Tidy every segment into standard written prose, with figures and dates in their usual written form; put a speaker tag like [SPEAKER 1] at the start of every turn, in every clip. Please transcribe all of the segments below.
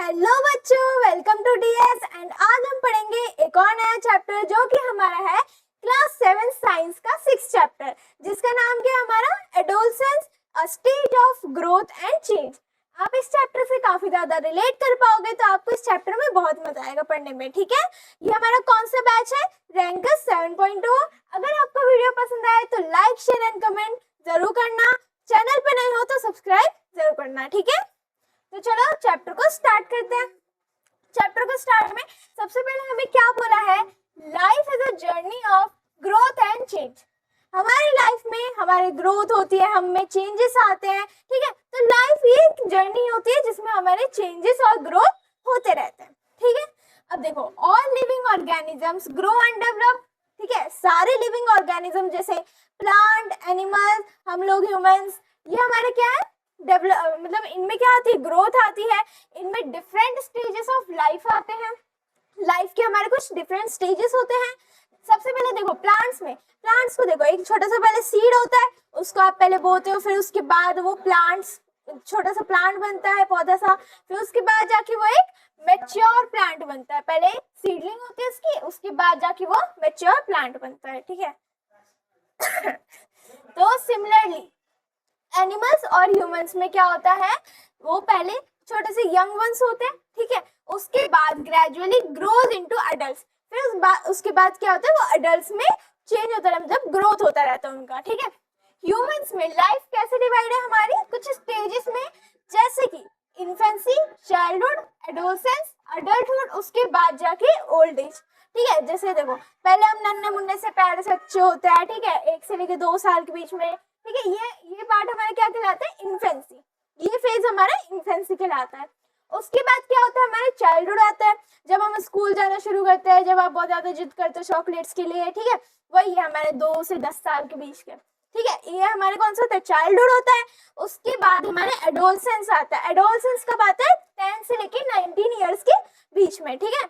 [SPEAKER 1] Hello बच्चों, welcome to DS and आज हम पढ़ेंगे एक और नया चैप्टर जो कि हमारा है क्लास 7 साइंस का 6 चैप्टर जिसका नाम क्या है हमारा adolescence a stage of growth and change. आप इस चैप्टर से काफी ज्यादा रिलेट कर पाओगे तो आपको इस चैप्टर में बहुत मजा आएगा पढ़ने में। ठीक है, ये हमारा कौन सा बैच है? रैंकर्स 7.2। अगर आपको वीडियो पसंद आए तो लाइक शेयर एंड कमेंट जरूर करना। चैनल पे नए हो तो सब्सक्राइब जरूर करना। ठीक है, तो चलो चैप्टर को स्टार्ट करते हैं। चैप्टर को स्टार्ट में सबसे पहले हमें क्या बोला है? Life is a journey of growth and change. हमारी लाइफ में हमारी ग्रोथ होती है, हम में चेंजेस आते हैं। ठीक है, तो लाइफ ये एक जर्नी होती है जिसमें हमारे चेंजेस और ग्रोथ होते रहते हैं। ठीक है, अब देखो all living organisms grow and develop. ठीक है, सारे लिविंग ऑर्गेनिज्म जैसे प्लांट, एनिमल, हम लोग ह्यूमंस, ये हमारे क्या है? डेवलप मतलब इनमें क्या आती है? ग्रोथ आती है। इनमें डिफरेंट स्टेजेस ऑफ लाइफ आते हैं। लाइफ के हमारे कुछ डिफरेंट स्टेजेस होते हैं। सबसे पहले देखो प्लांट्स को देखो, एक छोटा सा पहले सीड होता है, उसको आप पहले बोते हो, फिर उसके बाद वो प्लांट्स छोटा सा प्लांट बनता है, पौधा सा, फिर उसके बाद जाके वो एक मैच्योर प्लांट बनता है। पहले सीडलिंग होती है उसकी, उसके बाद जाके वो मैच्योर प्लांट बनता है। ठीक है तो सिमिलरली एनिमल्स और ह्यूमंस में क्या होता है? वो पहले छोटे से यंग वंस होते हैं। ठीक है, उसके बाद ग्रेजुअली ग्रोज इनटू अडल्ट्स, फिर उसके बाद क्या होता है? वो अडल्ट्स में चेंज होता है, मतलब ग्रोथ होता रहता है उनका। ठीक है, ह्यूमंस में लाइफ कैसे डिवाइड है हमारी? कुछ स्टेजेस में, जैसे कि इन्फेंसी, चाइल्डहुड, एडोलसेंस, अडल्टहुड, उसके बाद जाके ओल्ड एज। ठीक है, जैसे देखो पहले हम नन्हे मुन्ने से प्यारे से बच्चे होते हैं। ठीक है, 1 से लेकर 2 साल के बीच में। ठीक है, ये पार्ट हमारा क्या कहलाता है? इन्फेंसी। ये फेज हमारा इन्फेंसी कहलाता है। उसके बाद क्या होता है? हमारे चाइल्डहुड आता है, जब हम स्कूल जाना शुरू करते हैं, जब आप बहुत ज्यादा जिद करते हो चॉकलेट्स के लिए। ठीक है, वही है हमारे 2 से 10 साल के बीच के। ठीक है, ये हमारे कौन सा होता है? चाइल्डहुड होता है। उसके बाद हमारे एडोलसेंस आता है। एडोलसेंस कब आता है? 10 से लेके 19 ईयर्स के बीच में। ठीक है,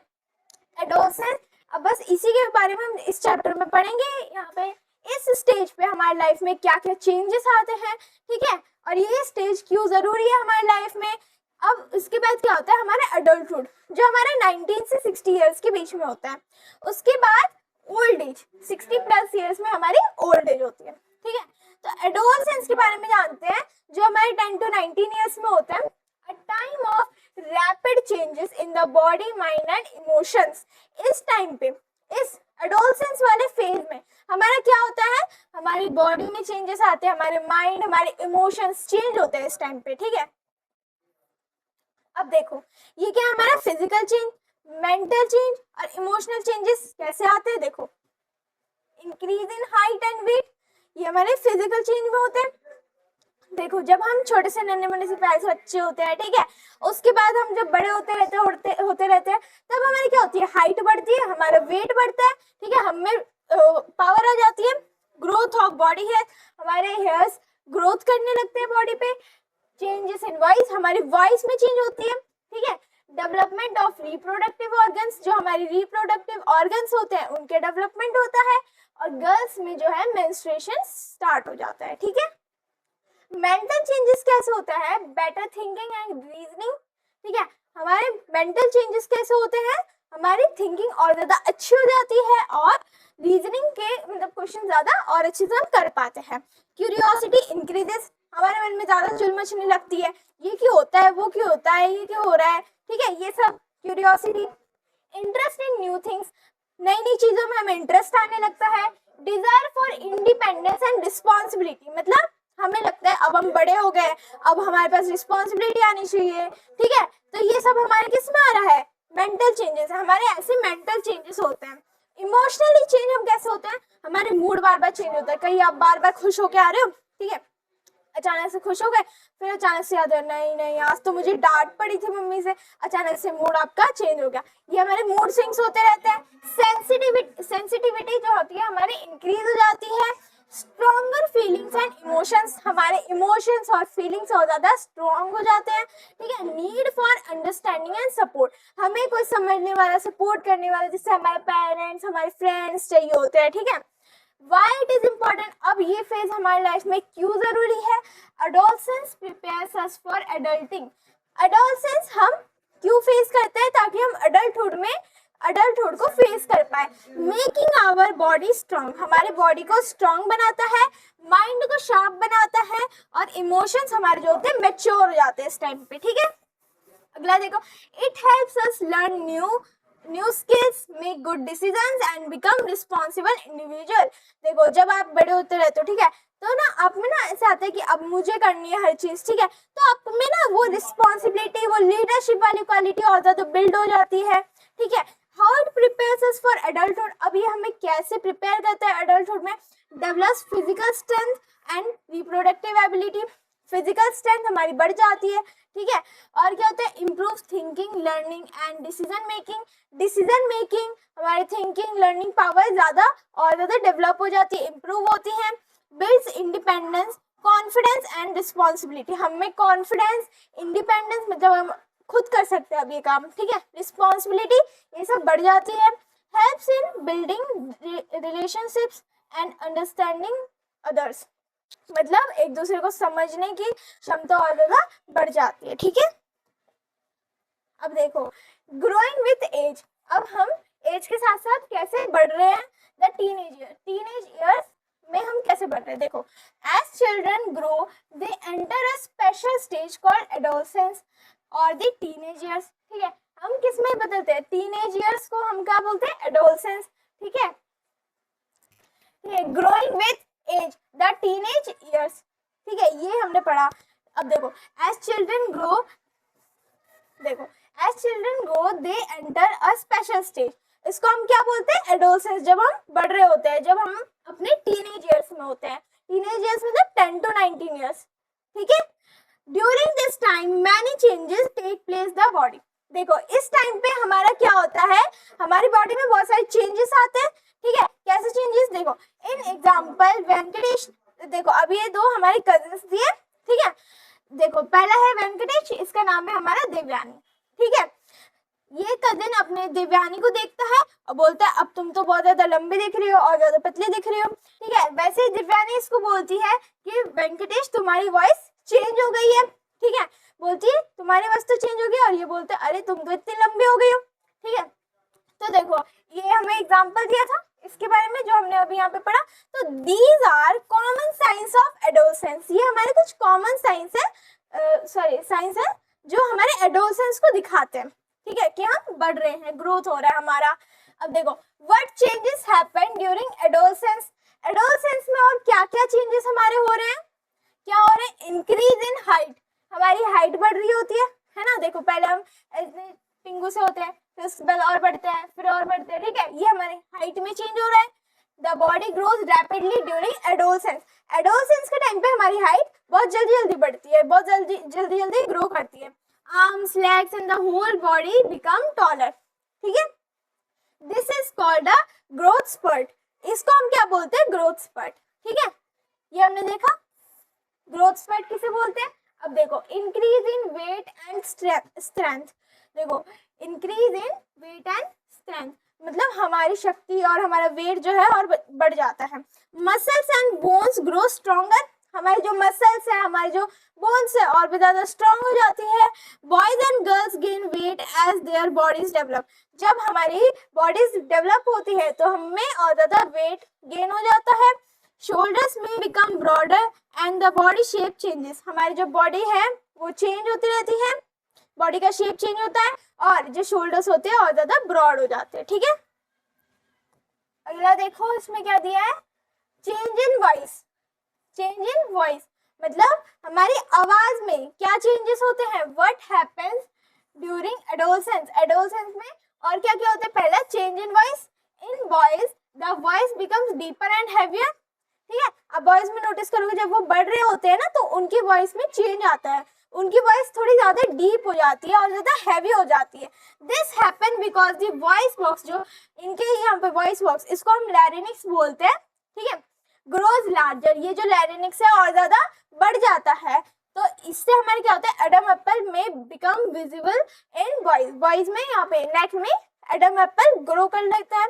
[SPEAKER 1] एडोलसेंस। अब बस इसी के बारे में हम इस चैप्टर में पढ़ेंगे। यहाँ पे इस स्टेज पे हमारी लाइफ में क्या क्या चेंजेस आते हैं। ठीक है, और ये स्टेज क्यों जरूरी है हमारी लाइफ में। अब इसके बाद क्या होता है? हमारा एडल्टहुड, जो हमारे 19 से 60 इयर्स के बीच में होता है। उसके बाद ओल्ड एज, 60 प्लस इयर्स में हमारी ओल्ड एज होती है। ठीक है, तो एडोलसेंस के बारे में जानते हैं, जो हमारे 10 to 19 इयर्स में होता है। A time of rapid changes in the body, mind and emotions. इस टाइम पे, इस एडोलसेंस वाले फेज में हमारा क्या होता है? हमारी बॉडी में चेंजेस आते हैं, हमारे माइंड, हमारे इमोशंस चेंज होते हैं इस टाइम पे। ठीक है, अब देखो ये क्या है? हमारा फिजिकल चेंज, मेंटल चेंज और इमोशनल चेंजेस कैसे आते हैं? देखो increase in height and weight, ये हमारे फिजिकल चेंज में होते हैं। देखो जब हम छोटे से नन्हे मुन्ने से प्यारे से बच्चे होते हैं, ठीक है, उसके बाद हम जब बड़े होते रहते हैं, तब हमारी क्या होती है? हाइट बढ़ती है, हमारा वेट बढ़ता है। ठीक है, हमें पावर आ जाती है, ग्रोथ ऑफ बॉडी हेयर, हमारे हेयर्स ग्रोथ करने लगते हैं बॉडी पे। चेंजेस इन वॉइस, हमारी वॉइस में चेंज होती है। ठीक है, डेवलपमेंट ऑफ रिप्रोडक्टिव ऑर्गन्स, जो हमारे रिप्रोडक्टिव ऑर्गन्स होते हैं उनके डेवलपमेंट होता है। और गर्ल्स में जो है मेंस्ट्रुएशन स्टार्ट हो जाता है। ठीक है, मेंटल चेंजेस कैसे होता है? Better thinking and reasoning. ठीक है, हमारे मेंटल चेंजेस कैसे होते हैं? हमारी थिंकिंग और ज्यादा अच्छी हो जाती है और रीजनिंग के मतलब क्वेश्चन ज्यादा और अच्छे से हम कर पाते हैं। क्यूरियोसिटी इंक्रीजेस, हमारे मन में ज्यादा चुल मचने लगती है, ये क्यों होता है, वो क्यों होता है, ये क्यों हो रहा है। ठीक है, ये सब curiosity. Interest in new things, नई नई चीजों में हमें इंटरेस्ट आने लगता है। Desire for independence and responsibility, मतलब हमें लगता है अब हम बड़े हो गए, अब हमारे पास रिस्पॉन्सिबिलिटी आनी चाहिए। ठीक है, तो ये सब हमारे किस में आ रहा है? मेंटल चेंजेस, हमारे ऐसे मेंटल चेंजेस होते हैं। इमोशनली चेंज हम कैसे होते हैं? हमारे मूड बार बार चेंज होता है। कहीं आप बार बार खुश होके आ रहे हो, ठीक है, अचानक से खुश हो गए, फिर अचानक से याद है नहीं नहीं आज तो मुझे डांट पड़ी थी मम्मी से, अचानक से मूड आपका चेंज हो गया। ये हमारे मूड स्विंग्स होते रहते हैं। सेंसिटिविटी जो होती है हमारी इंक्रीज हो जाती है। स्ट्रॉन्गर फीलिंग्स एंड इमोशंस, हमारे इमोशंस और फीलिंग्स और ज्यादा स्ट्रॉन्ग हो जाते हैं। ठीक है, need for understanding and support, हमें कोई समझने वाला, सपोर्ट करने वाला, जैसे हमारे पेरेंट्स, हमारे फ्रेंड्स चाहिए होते हैं। ठीक है, Why it is important? अब ये फेज हमारी लाइफ में क्यों जरूरी है? Adolescence prepares us for adulting. Adolescence हम क्यों by making our body strong, हमारे बॉडी को स्ट्रांग बनाता है, माइंड को शार्प बनाता है, और इमोशंस हमारे जो होते हैं मैच्योर हो जाते हैं इस टाइम पे, ठीक है। अगला देखो, it helps us learn new skills, make good decisions and become responsible individual. देखो जब आप बड़े होते रहते हो, ठीक है, तो ना आप में ना ऐसा आता है कि अब मुझे करनी है हर चीज, ठीक है, तो आप में ना वो रिस्पॉन्सिबिलिटी, वो लीडरशिप वाली क्वालिटी और ज्यादा बिल्ड हो जाती है, ठीक है। How it prepares us for adulthood, अब ये हमें कैसे प्रिपेयर करता है एडल्टहुड में, develops physical strength and reproductive ability, physical strength हमारी बढ़ जाती है, ठीक है। और क्या होता है, improve thinking, learning and decision making, decision making हमारी थिंकिंग लर्निंग पावर ज्यादा और ज्यादा डेवलप हो जाती है, इम्प्रूव होती है। Builds independence, confidence and responsibility, हमें कॉन्फिडेंस, इंडिपेंडेंस मतलब हम खुद कर सकते हैं अब ये काम, ठीक है, रिस्पॉन्सिबिलिटी ये सब बढ़ जाती है। Helps in building relationships and understanding others, मतलब एक दूसरे को समझने की क्षमता और ज्यादा बढ़ जाती है, ठीक है। अब देखो, ग्रोइंग विथ एज, अब हम एज के साथ साथ कैसे बढ़ रहे हैं, द टीनेज ईयर्स में हम कैसे बढ़ रहे हैं। देखो, as children grow they enter a special stage called adolescence और द टीनेज ईयर्स, ठीक है। हम किस में बदलते हैं, टीनेज ईयर्स को हम क्या बोलते हैं, एडोलसेंस, ठीक है। Growing with age, the teenage years, ठीक है, ये हमने पढ़ा। अब देखो, एज चिल्ड्रन ग्रो, देखो as children grow they enter a special stage, इसको हम क्या बोलते हैं, एडोलसेंस, जब हम बढ़ रहे होते हैं, जब हम अपने टीनेज ईयर्स में होते हैं, टीनेज ईयर्स मतलब 10 to 19 ईयर्स, ठीक है। During this time many changes take place the body, देखो इस टाइम पे हमारा क्या होता है, हमारी बॉडी में बहुत सारे चेंजेस आते हैं, ठीक है। कैसे चेंजेस, देखो इन एग्जांपल वेंकटेश, देखो अब ये दो हमारे कजिन्स दिए, ठीक है। देखो पहला है वेंकटेश, इसका नाम है हमारा देवयानी, ठीक है। ये कजिन अपने देवयानी को देखता है और बोलता है अब तुम तो बहुत ज्यादा लंबे दिख रही हो और ज्यादा पतले दिख रही हो, ठीक है। वैसे देवयानी इसको बोलती है कि वेंकटेश तुम्हारी वॉइस चेंज हो गई है, ठीक है, बोलती है तुम्हारी वॉइस तो चेंज हो गई, और ये बोलते है अरे तुम तो इतनी लंबी हो गई हो, ठीक है। तो देखो ये हमें एग्जाम्पल दिया था इसके बारे में जो हमने अभी यहाँ पे पढ़ा, तो these are common signs of adolescence, ये हमारे कुछ कॉमन साइंस है, साइंस है जो हमारे एडोलसेंस को दिखाते हैं, ठीक है, कि हम बढ़ रहे हैं, ग्रोथ हो रहा है हमारा। अब देखो, what changes happen during adolescence, adolescence में और क्या क्या चेंजेस हमारे हो रहे हैं, क्या हो रहे हैं, इंक्रीज इन हाइट, हमारी हाइट बढ़ रही होती है ना। देखो पहले हम ऐसे टिंगू से होते हैं, फिर उसके बाद और बढ़ते हैं, फिर और बढ़ते हैं, ठीक है, ये हमारे हाइट में चेंज हो रहा है। The body grows rapidly during adolescence, adolescence के टाइम पे हमारी हाइट बहुत जल्दी जल्दी बढ़ती है, बहुत जल्दी जल्दी ग्रो करती है, arms, legs and the whole body become taller, ठीक है। This is called a growth spurt, इसको हम क्या बोलते हैं, ग्रोथ स्पर्ट, ठीक है, ये हमने देखा। ग्रोथ स्पर्ट किसे बोलते हैं, अब देखो increase in weight and strength, देखो increase in weight and strength मतलब हमारी शक्ति और हमारा वेट जो है और बढ़ जाता है। Muscles and bones grow stronger, हमारी जो मसल्स है, हमारी जो बोन्स है और भी ज्यादा स्ट्रॉन्ग हो जाती है। Boys and girls gain weight as their bodies develop, जब हमारी बॉडीज डेवलप होती है तो हमें और ज्यादा वेट गेन हो जाता है। शोल्डर्स में become broader and the body shape changes, हमारी जो बॉडी है वो चेंज होती रहती है, बॉडी का शेप चेंज होता है और जो शोल्डर्स होते हैं और ज्यादा ब्रॉड हो जाते हैं, ठीक है। अगला देखो इसमें क्या दिया है, change in voice, change in voice मतलब हमारी आवाज में क्या चेंजेस होते हैं, what happens during adolescence, adolescence में और क्या क्या होता है, पहला change in voice, in boys the voice becomes deeper and heavier, ठीक है। अब बॉयज में नोटिस करोगे जब वो बढ़ रहे होते हैं ना तो उनकी वॉइस में चेंज आता है, उनकी वॉइस थोड़ी ज्यादा डीप हो जाती है और ज्यादा हैवी हो जाती है। This happen because the voice box, जो इनके यहाँ पे वॉइस बॉक्स, इसको हम लैरिंक्स बोलते हैं, ठीक है, ग्रोज लार्जर, ये जो लैरिंक्स है और ज्यादा बढ़ जाता है, तो इससे हमारे क्या होता है, एडम एप्पल में बिकम विजिबल इन वॉइस, वॉइस में यहाँ पे नेक में एडम एप्पल ग्रो कर लेता है।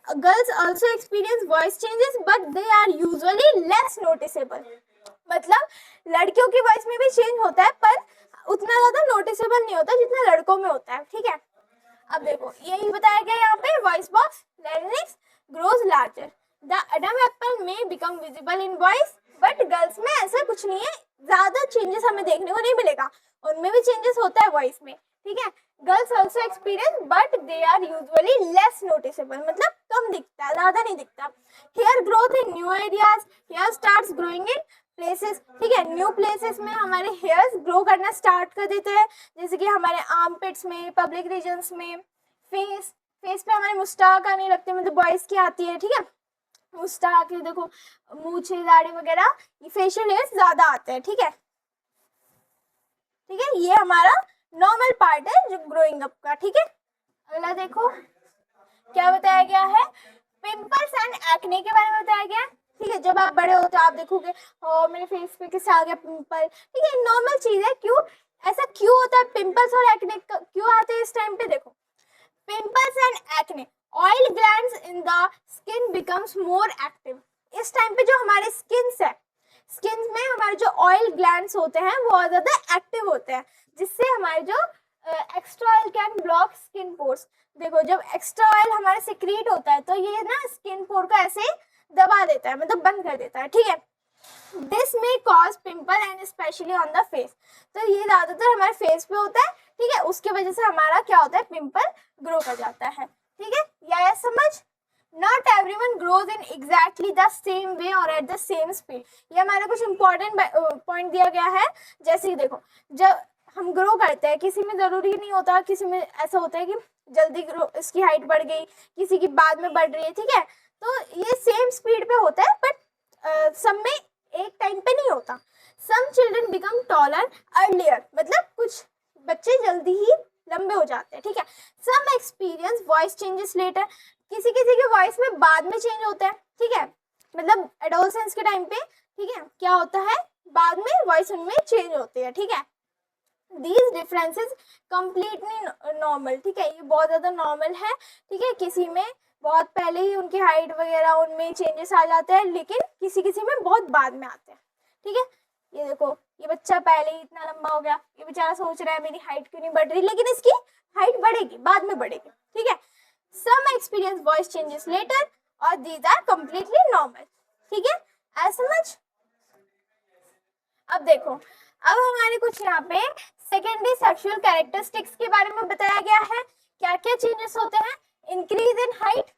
[SPEAKER 1] Girls also experience voice changes but they are usually less noticeable, मतलब लड़कियों की वॉइस में भी चेंज होता है पर उतना ज्यादा नोटिसेबल नहीं होता जितना लड़कों में होता है, ठीक है। अब देखो यही बताया गया यहाँ पे, voice box larynx grows larger, the Adam apple में become visible in boys, but girls में ऐसा कुछ नहीं है, ज्यादा चेंजेस हमें देखने को नहीं मिलेगा, उनमें भी चेंजेस होता है वॉइस में, ठीक है। Girls also experience but they are usually less noticeable, मतलब कम दिखता है, ज्यादा नहीं दिखता। Hair growth in new areas, hair starts growing in places, ठीक है, न्यू प्लेसेस में हमारे हेयर्स ग्रो करना स्टार्ट कर देते हैं, जैसे कि हमारे आर्मपिट्स में, पब्लिक रीजन्स में, फेस पे हमारे मुस्टाक आने लगते हैं, मतलब बॉयज की आती है, ठीक है, मुस्टाक, देखो मूछे दाढ़ी वगैरह, ये फेशियल हेयर्स ज्यादा आते हैं, ठीक है, ठीक है, ये हमारा नॉर्मल पार्ट है जो ग्रोइंग अप का, ठीक है। अगला देखो क्या बताया गया है, पिंपल्स एंड एक्ने के बारे में बताया गया है, ठीक है। जब आप बड़े हो तो आप देखोगे मेरे फेस पे किस आ गया पिंपल, ठीक है, नॉर्मल चीज है। क्यों ऐसा क्यों होता है, पिंपल्स और एक्ने क्यों आते हैं इस टाइम पे, देखो pimples and acne, oil glands in the skin becomes more active, इस टाइम पे जो हमारे स्किन में हमारे जो ऑयल ग्लैंड्स होते हैं वो बहुत ज्यादा एक्टिव होते हैं, जिससे हमारे जो extra oil can block skin pores, देखो जब एक्स्ट्रा ऑयल हमारे सिक्रीट होता है तो ये ना स्किन पोर को ऐसे दबा देता है, मतलब बंद कर देता है, ठीक है। दिस में cause pimple and specially on the face, तो ये ज्यादातर हमारे फेस पे होता है, ठीक है, उसके वजह से हमारा क्या होता है, पिंपल ग्रो कर जाता है, ठीक है, या समझ। Not everyone grows in exactly the same way or at the same speed, ये हमारा कुछ इंपॉर्टेंट पॉइंट दिया गया है, जैसे कि देखो जब हम ग्रो करते हैं, किसी में जरूरी नहीं होता, किसी में ऐसा होता है कि जल्दी ग्रो इसकी हाइट बढ़ गई, किसी की बाद में बढ़ रही है, ठीक है, तो ये सेम स्पीड पे होता है, बट सब में एक टाइम पे नहीं होता। Some children become taller earlier, मतलब कुछ बच्चे जल्दी ही लंबे हो जाते हैं, ठीक है। Some experience voice changes later, किसी किसी के वॉइस में बाद में चेंज होता है, ठीक है, मतलब एडोलसेंस के टाइम पे, ठीक है, क्या होता है बाद में वॉइस उनमें चेंज होती है, ठीक है। दीज डिफरेंसेस कंप्लीटली नॉर्मल, ठीक है, ये बहुत ज्यादा नॉर्मल है, ठीक है, किसी में बहुत पहले ही उनकी हाइट वगैरह उनमें चेंजेस आ जाते हैं, लेकिन किसी किसी में बहुत बाद में आते हैं, ठीक है। ये देखो ये बच्चा पहले ही इतना लंबा हो गया, ये बेचारा सोच रहा है मेरी हाइट क्यों नहीं बढ़ रही, लेकिन इसकी हाइट बढ़ेगी, बाद में बढ़ेगी, ठीक है। Some experience voice changes later और these are completely normal, ठीक है, ऐसा समझ। अब देखो अब हमारे कुछ यहाँ पे सेकेंडरी सेक्सुअल कैरेक्टरिस्टिक्स के बारे में बताया गया है, क्या क्या चेंजेस होते हैं। इंक्रीज इन हाइट,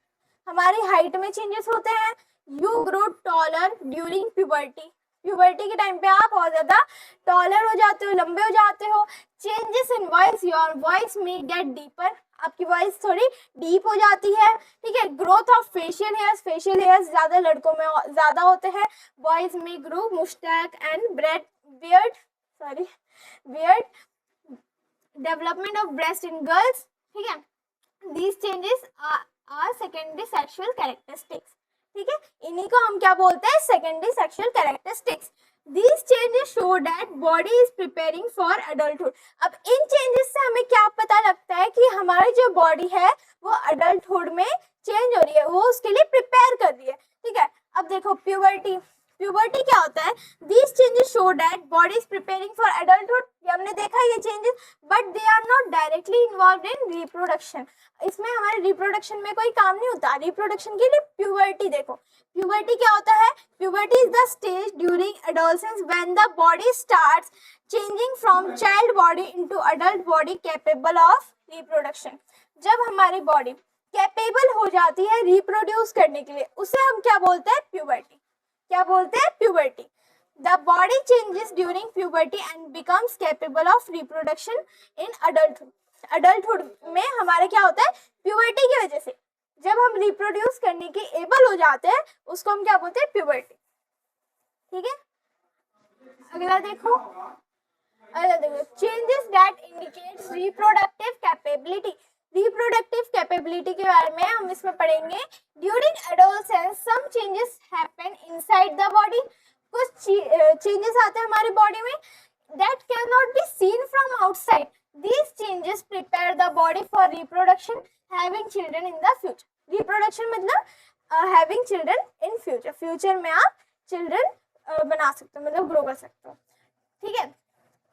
[SPEAKER 1] हमारी हाइट में चेंजेस होते हैं। You grow taller during puberty, puberty के टाइम पे आप बहुत ज्यादा टॉलर हो जाते हो, लंबे हो जाते हो। Changes in voice, your voice में गेट डीपर, आपकी वॉइस थोड़ी डीप हो जाती है, ठीक है। ग्रोथ ऑफ फेशियल हेयर्स ज्यादा लड़कों में ज्यादा होते हैं। बॉयज में grow moustache and beard, development of breast in girls, ठीक है। These changes are secondary sexual characteristics, ठीक है, इन्हीं को हम क्या बोलते हैं, secondary sexual characteristics. These changes show that body is preparing for adulthood. अब इन चेंजेस से हमें क्या पता लगता है कि हमारी जो बॉडी है वो अडल्टहुड में चेंज हो रही है, वो उसके लिए प्रिपेयर कर रही है, ठीक है। अब देखो प्यूबर्टी क्या होता है। These changes show that body is preparing for adulthood, ये हमने देखा ये changes, but they are not directly involved in reproduction. इसमें हमारे रिप्रोडक्शन में कोई काम नहीं होता, रिप्रोडक्शन के लिए प्यूबर्टी देखो, प्यूबर्टी क्या होता है, puberty is the stage during adolescence when the body starts changing from child body into adult body capable of reproduction. जब हमारी बॉडी कैपेबल हो जाती है रिप्रोड्यूस करने के लिए, उसे हम क्या बोलते हैं, प्यूबर्टी, क्या बोलते हैं, puberty. The body changes during puberty and becomes capable of reproduction in adulthood. adulthood में हमारे क्या होता है, प्यूबर्टी की वजह से जब हम रिप्रोड्यूस करने के एबल हो जाते हैं उसको हम क्या बोलते हैं, प्यूबर्टी, ठीक है। अगला देखो changes that indicates reproductive capability, reproductive capability के बारे में हम इसमें पढ़ेंगे। During adolescence some changes happen inside the body, कुछ चेंजेस आते हैं हमारी बॉडी में that can not be seen from outside. These changes prepare the body for reproduction, having children in the future. Reproduction मतलब having children in future. Future में आप children बना सकते हो, मतलब ग्रो कर सकते हो, ठीक है।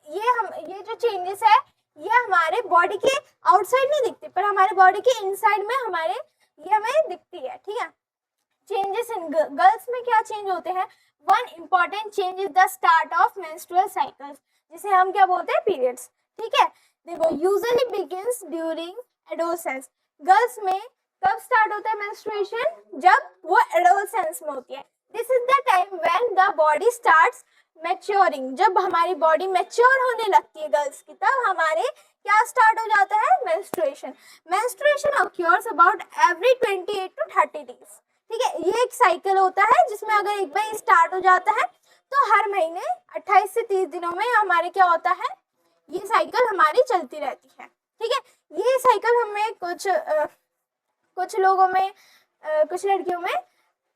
[SPEAKER 1] ये जो चेंजेस है ये हमारे बॉडी के आउटसाइड नहीं दिखती, पर हमारे बॉडी के इनसाइड में हमारे ये हमें दिखती है, ठीक है। चेंजेस इन गर्ल्स में क्या चेंज होते हैं? One important change is the start of menstrual cycles, जिसे हम क्या बोलते हैं? पीरियड्स, ठीक है। देखो, usually begins during adolescence. Girls में कब स्टार्ट होता है मेंस्ट्रुएशन? जब वो एडोलसेंस में होती है। This is the time when the body starts maturing. जब हमारी बॉडी मैच्योर होने लगती है गर्ल्स की, तब हमारे क्या स्टार्ट हो जाता है? Menstruation. Menstruation occurs about every 28 to 30 days, ठीक है। ये एक साइकिल होता है जिसमें अगर एक बार स्टार्ट हो जाता है तो हर महीने 28 से 30 दिनों में हमारे क्या होता है? ये साइकिल हमारी चलती रहती है, ठीक है। ये साइकिल हमें कुछ लोगों में कुछ लड़कियों में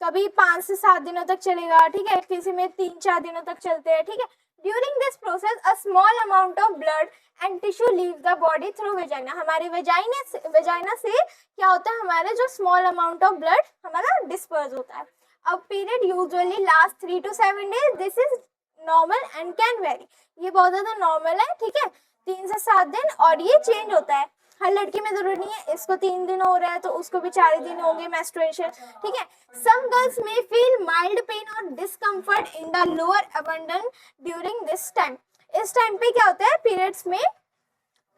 [SPEAKER 1] कभी 5 से 7 दिनों तक चलेगा, ठीक है। किसी में 3-4 दिनों तक चलते हैं, ठीक है। During this process a small amount of blood and tissue leave the body through vagina. हमारे वेजाइना से क्या होता है? हमारा जो स्मॉल अमाउंट ऑफ ब्लड हमारा डिस्पर्स होता है। अब period usually last 3 to 7 days. This is normal and can very. ये बहुत ज्यादा नॉर्मल है, ठीक है, 3 से 7 दिन, और ये चेंज होता है। हर लड़की में जरूरी नहीं है इसको 3 दिन हो रहा है तो उसको भी 4 दिन होंगे मेंस्ट्रुएशन, ठीक है। सम गर्ल्स में फील माइल्ड पेन और discomfort in the lower abandon during this time. इस टाइम पे क्या होता है? पीरियड्स में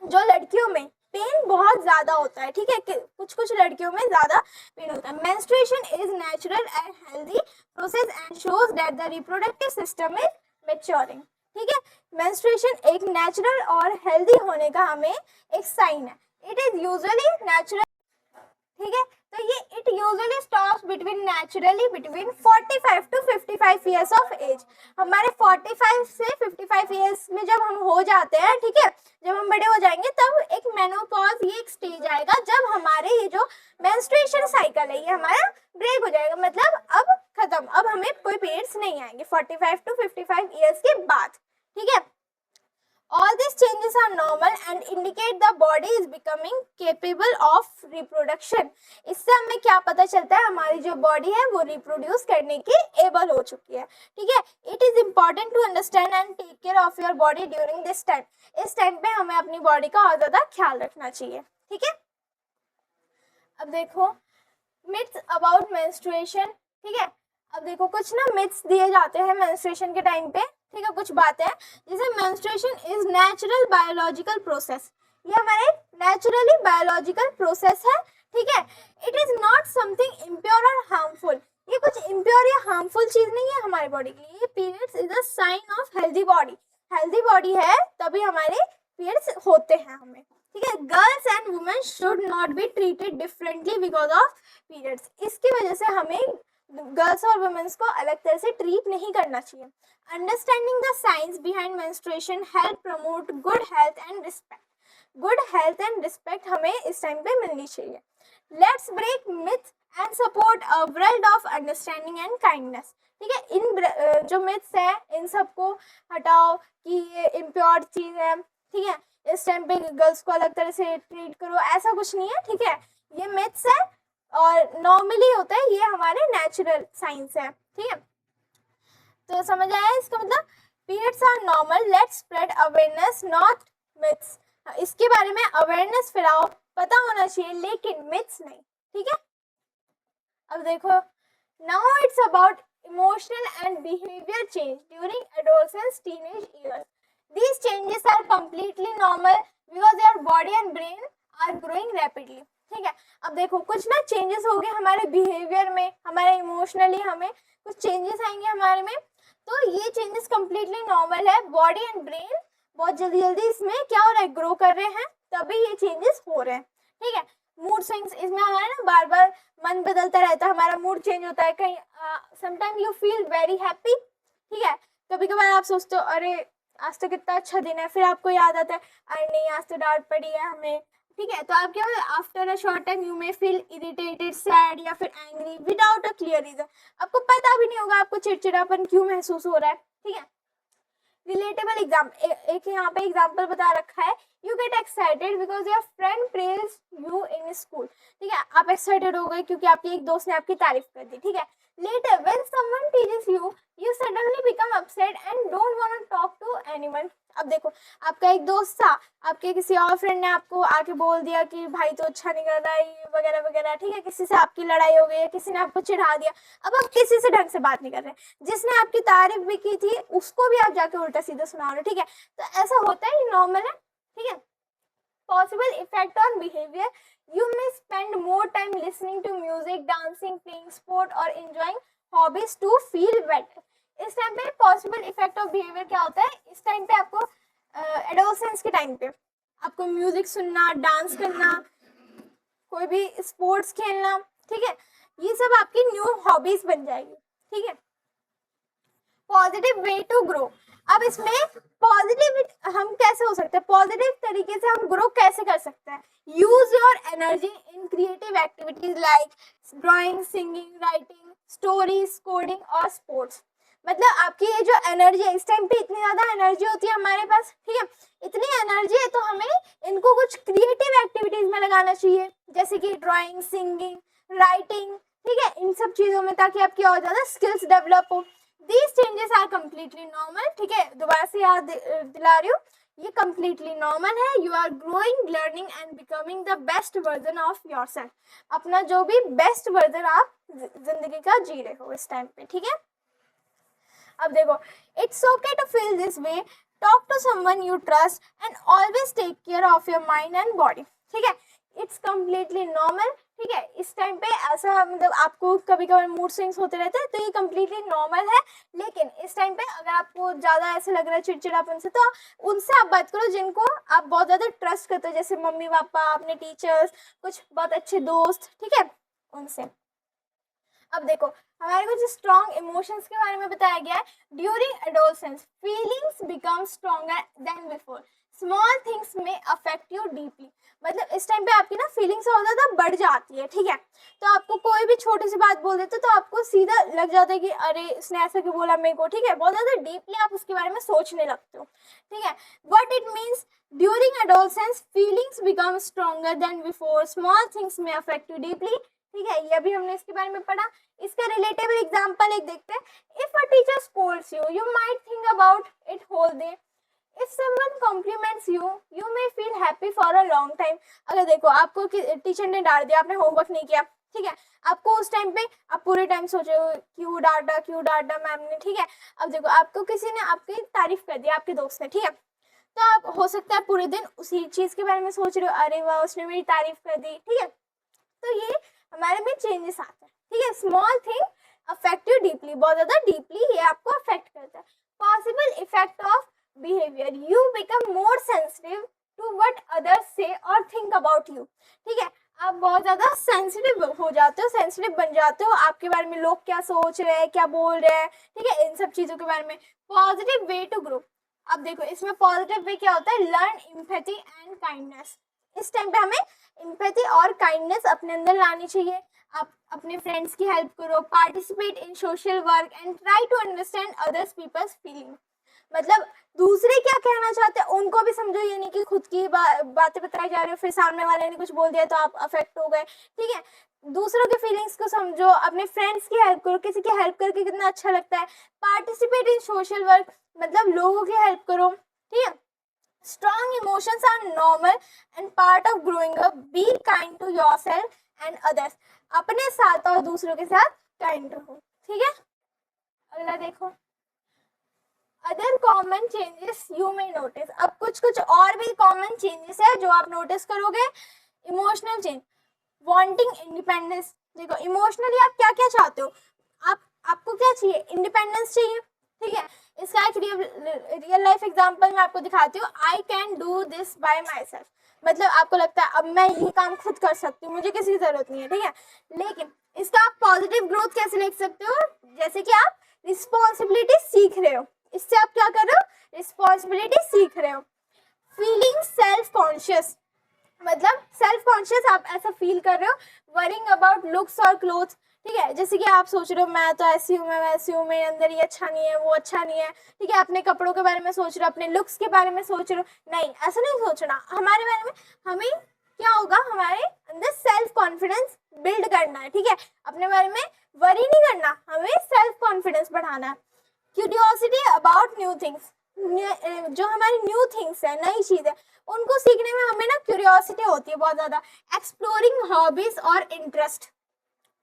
[SPEAKER 1] जो लड़कियों में पेन बहुत ज्यादा होता है, ठीक है। कुछ लड़कियों में ज्यादा पेन होता है। Menstruation is natural and healthy process and shows that the reproductive system is maturing, ठीक है। मेंस्ट्रुएशन एक नेचुरल और हेल्दी होने का हमें एक साइन है। इट इज यूजुअली नेचुरल, ठीक है। तो ये it usually stops naturally between 45 to 55 years of age. हमारे 45 से 55 ईयर्स में जब हम हो जाते हैं, ठीक है, जब हम बड़े हो जाएंगे तब एक मेनोपॉज, ये एक स्टेज आएगा जब हमारे ये जो मेंस्ट्रुएशन साइकिल है ये हमारा ब्रेक हो जाएगा, मतलब अब खत्म, अब हमें कोई पीरियड्स नहीं आएंगे 45 to 55 ईयर्स के बाद, ठीक है। All these changes are normal and indicate the body is becoming capable of reproduction. इससे हमें क्या पता चलता है? हमारी जो बॉडी है वो रिप्रोड्यूस करने की एबल हो चुकी है, ठीक है। It is important to understand and take care of your body during this time. इस टाइम पे हमें अपनी बॉडी का और ज्यादा ख्याल रखना चाहिए, ठीक है। अब देखो मिथ्स अबाउट मेंस्ट्रुएशन, ठीक है। अब देखो कुछ ना मिथ्स दिए जाते हैं मेंस्ट्रुएशन के टाइम पे, ठीक है। कुछ बातें हैं जैसे menstruation is natural biological process. ये हमारे नेचुरली बायोलॉजिकल प्रोसेस है, ठीक है। It is not something impure और हार्मफुल। ये कुछ इम्प्योर या हार्मफुल चीज नहीं है हमारी बॉडी के लिए। ये periods is a sign of healthy body. Healthy body है तभी हमारे पीरियड्स होते हैं हमें, ठीक है। Girls and women should not be treated differently because of periods. इसकी वजह से हमें गर्ल्स और वुमेन्स को अलग तरह से ट्रीट नहीं करना चाहिए। Understanding the science behind menstruation help promote good health and respect. Good health and respect हमें इस टाइम पे मिलनी चाहिए। Let's break myths and support a world of understanding and kindness, ठीक है। इन जो मिथ्स है इन सबको हटाओ कि ये इम्प्योर चीज है, ठीक है। इस टाइम पे गर्ल्स को अलग तरह से ट्रीट करो, ऐसा कुछ नहीं है, ठीक है। ये मिथ्स है और नॉर्मली होता है, ये हमारे नेचुरल साइंस है, ठीक है। तो समझ आया इसका मतलब? Periods are normal, let's spread awareness not myths. इसके बारे में अवेयरनेस फैलाओ, पता होना चाहिए, लेकिन मिथ्स नहीं, ठीक है। अब देखो now it's about emotional and behaviour change during adolescence teenage years. These changes are completely normal because your body and brain are growing rapidly, ठीक है। अब देखो कुछ ना चेंजेस हो गए हमारे बिहेवियर में, हमारे इमोशनली हमें कुछ चेंजेस आएंगे हमारे में, तो ये चेंजेस कम्प्लीटली नॉर्मल है। बॉडी एंड ब्रेन बहुत जल्दी जल्दी इसमें क्या हो रहा है? ग्रो कर रहे हैं, तभी ये चेंजेस हो रहे हैं, ठीक है। मूड स्विंग्स, इसमें हमारा ना बार बार मन बदलता रहता है, हमारा मूड चेंज होता है। कहीं sometime you feel very happy, ठीक है। कभी कभार आप सोचते हो अरे आज तो कितना अच्छा दिन है, फिर आपको याद आता है अरे नहीं आज तो डांट पड़ी है हमें, ठीक है। तो आप क्या हो, after a short time you may feel irritated, sad या फिर angry without a clear reason. आपको पता भी नहीं होगा आपको चिड़चिड़ापन क्यों महसूस हो रहा है, ठीक है। रिलेटेबल एग्जाम्पल, एक यहाँ पे एग्जाम्पल बता रखा है। You get excited because your friend praised you in school. ठीक है, आप excited हो गए क्योंकि आपके एक दोस्त ने आपकी तारीफ कर दी. ठीक है. Later, when someone teases you, you suddenly become upset and don't want to talk to anyone. अब देखो, आपका एक दोस्त था, आपके किसी और फ्रेंड ने आपको आके बोल दिया कि भाई तो अच्छा नहीं कर रहा है वगैरह वगैरह. ठीक है, किसी से आपकी लड़ाई हो गई है, किसी ने आपको चिढ़ा दिया, अब आप किसी से ढंग से बात नहीं कर रहे. जिसने आपकी तारीफ भी की थी उसको भी आप जाके उल्टा सीधा सुना रहे हो. ठीक है, तो ऐसा होता है, ये नॉर्मल है. ठीक है. Possible effect on behavior. You may spend more time listening to music, dancing, playing sport or enjoying hobbies to feel better. इस टाइम पे पॉसिबल इफेक्ट ऑफ बिहेवियर क्या होता है? इस टाइम पे आपको एडोलसेंस के टाइम पे आपको म्यूजिक सुनना, डांस करना, कोई भी स्पोर्ट्स खेलना, ठीक है, ये सब आपकी न्यू हॉबीज बन जाएगी. ठीक है. Positive way to grow. अब इसमें पॉजिटिव हम कैसे हो सकते हैं, पॉजिटिव तरीके से हम ग्रो कैसे कर सकते हैं? Use your energy in creative activities like drawing, singing, writing, stories, coding और स्पोर्ट्स. मतलब आपकी ये जो एनर्जी है, इस टाइम पे इतनी ज्यादा एनर्जी होती है हमारे पास. ठीक है, इतनी एनर्जी है तो हमें इनको कुछ क्रिएटिव एक्टिविटीज में लगाना चाहिए, जैसे कि ड्राइंग, सिंगिंग, राइटिंग. ठीक है, इन सब चीजों में, ताकि आपकी और ज्यादा स्किल्स डेवलप हो. These changes are completely normal. ठीक है, दोबारा से याद दिला रही हूँ, ये completely normal है. You are growing, learning and becoming the best version of yourself. अपना जो भी बेस्ट वर्जन आप जिंदगी का जी रहे हो इस टाइम पे. ठीक है. अब देखो, it's okay to feel this way. Talk to someone you trust and always take care of your mind and body. ठीक है, it's completely normal. ठीक है, इस टाइम पे ऐसा मतलब आपको कभी कभी मूड स्विंग्स होते रहते हैं, तो ये कम्प्लीटली नॉर्मल है. लेकिन इस टाइम पे अगर आपको ज़्यादा ऐसे लग रहा है चिड़चिड़ापन से, तो उनसे आप बात करो जिनको आप बहुत ज़्यादा ट्रस्ट करते हो, जैसे मम्मी पापा, अपने टीचर्स, कुछ बहुत अच्छे दोस्त. ठीक है, उनसे. अब देखो, हमारे कुछ स्ट्रॉन्ग इमोशंस के बारे में बताया गया है. During adolescence feelings become stronger than before. Small things में अफेक्ट यू डीपली. मतलब इस टाइम पे आपकी ना फीलिंग्स और ज़्यादा बढ़ जाती है. ठीक है, तो आपको कोई भी छोटी सी बात बोल देते तो आपको सीधा लग जाता है कि अरे इसने ऐसा क्यों बोला मेरे को. ठीक है, बहुत ज़्यादा डीपली आप उसके बारे में सोचने लगते हो. ठीक है, what it means, during adolescence feelings become stronger than before. Small things में अफेक्ट यू डीपली. ठीक है, ये भी हमने इसके बारे में पढ़ा. इसका रिलेटेबल एग्जांपल एक देखते हैं. If a teacher scolds you, you might think about it whole day. If someone compliments you, you may feel happy for a long time. अगर देखो, आपको टीचर ने डांट दिया, आपने होमवर्क नहीं किया. ठीक है, आपको उस टाइम पे आप पूरे टाइम सोचो क्यों डांटा मैम ने. ठीक है, अब देखो, आपको किसी ने आपकी तारीफ कर दी, आपके दोस्त ने. ठीक है, तो आप हो सकता है पूरे दिन उसी चीज के बारे में सोच रहे हो, अरे वाह उसने मेरी तारीफ कर दी. ठीक है, तो ये हमारे में चेंजेस आते हैं. ठीक है, small thing affect you deeply. बहुत ज्यादा डीपली ये आपको अफेक्ट करता है. Possible effect of behavior, you become more sensitive to what others say or think about you. ठीक है, आप बहुत ज़्यादा सेंसिटिव हो जाते हो, सेंसिटिव बन जाते हो आपके बारे में, लोग क्या सोच रहे हैं, क्या बोल रहे हैं. ठीक है, इन सब चीज़ों के बारे में. Positive way to grow. अब देखो, इसमें पॉजिटिव वे क्या होता है? Learn empathy and kindness. इस टाइम पे हमें एम्पैथी और काइंडनेस अपने अंदर लानी चाहिए. आप अपने फ्रेंड्स की हेल्प करो, participate in social work and try to understand others people's feeling. मतलब दूसरे क्या कहना चाहते हैं उनको भी समझो, ये नहीं कि खुद की बातें बताई जा रही हो, फिर सामने वाले ने कुछ बोल दिया तो आप अफेक्ट हो गए. ठीक है, दूसरों के फीलिंग्स को समझो, अपने फ्रेंड्स की हेल्प करो. किसी की हेल्प करके कितना अच्छा लगता है. पार्टिसिपेट इन सोशल वर्क, मतलब लोगों की हेल्प करो. ठीक है, strong emotions are normal and part of growing up. Be kind to yourself and others. अपने साथ और दूसरों के साथ काइंड रहो. ठीक है, अगला देखो, other common changes you may notice. अब कुछ और भी कॉमन चेंजेस है जो आप नोटिस करोगे. Emotional change, wanting independence. देखो, इमोशनली आप क्या क्या चाहते हो, आपको क्या चाहिए? इंडिपेंडेंस चाहिए. ठीक है, इसका एक रियल लाइफ एग्जांपल मैं आपको दिखाती हूँ. I can do this by my self. मतलब आपको लगता है अब मैं ये काम खुद कर सकती हूँ, मुझे किसी की जरूरत नहीं है. ठीक है, लेकिन इसका आप पॉजिटिव ग्रोथ कैसे लिख सकते हो? जैसे कि आप रिस्पॉन्सिबिलिटी सीख रहे हो. इससे आप क्या कर रहे हो? रिस्पॉन्सिबिलिटी सीख रहे हो. फीलिंग सेल्फ कॉन्शियस, मतलब सेल्फ कॉन्शियस आप ऐसा फील कर रहे हो. वरिंग अबाउट लुक्स और क्लोथ्स. ठीक है। जैसे कि आप सोच रहे हो मैं तो ऐसी हूँ, मैं वैसी हूँ, मेरे अंदर ये अच्छा नहीं है, वो अच्छा नहीं है, ठीक है। अपने कपड़ों के बारे में सोच रहे हो, अपने लुक्स के बारे में सोच रहे हो, नहीं ऐसा नहीं सोचना। हमारे बारे में हमें क्या होगा, हमारे अंदर सेल्फ कॉन्फिडेंस बिल्ड करना है, ठीक है। अपने बारे में वरी नहीं करना, हमें सेल्फ कॉन्फिडेंस बढ़ाना है। क्यूरियोसिटी अबाउट न्यू थिंग्स, जो हमारी न्यू थिंग्स है, नई चीज है, उनको सीखने में हमें ना क्यूरियोसिटी होती है बहुत ज्यादा। एक्सप्लोरिंग हॉबीज और इंटरेस्ट,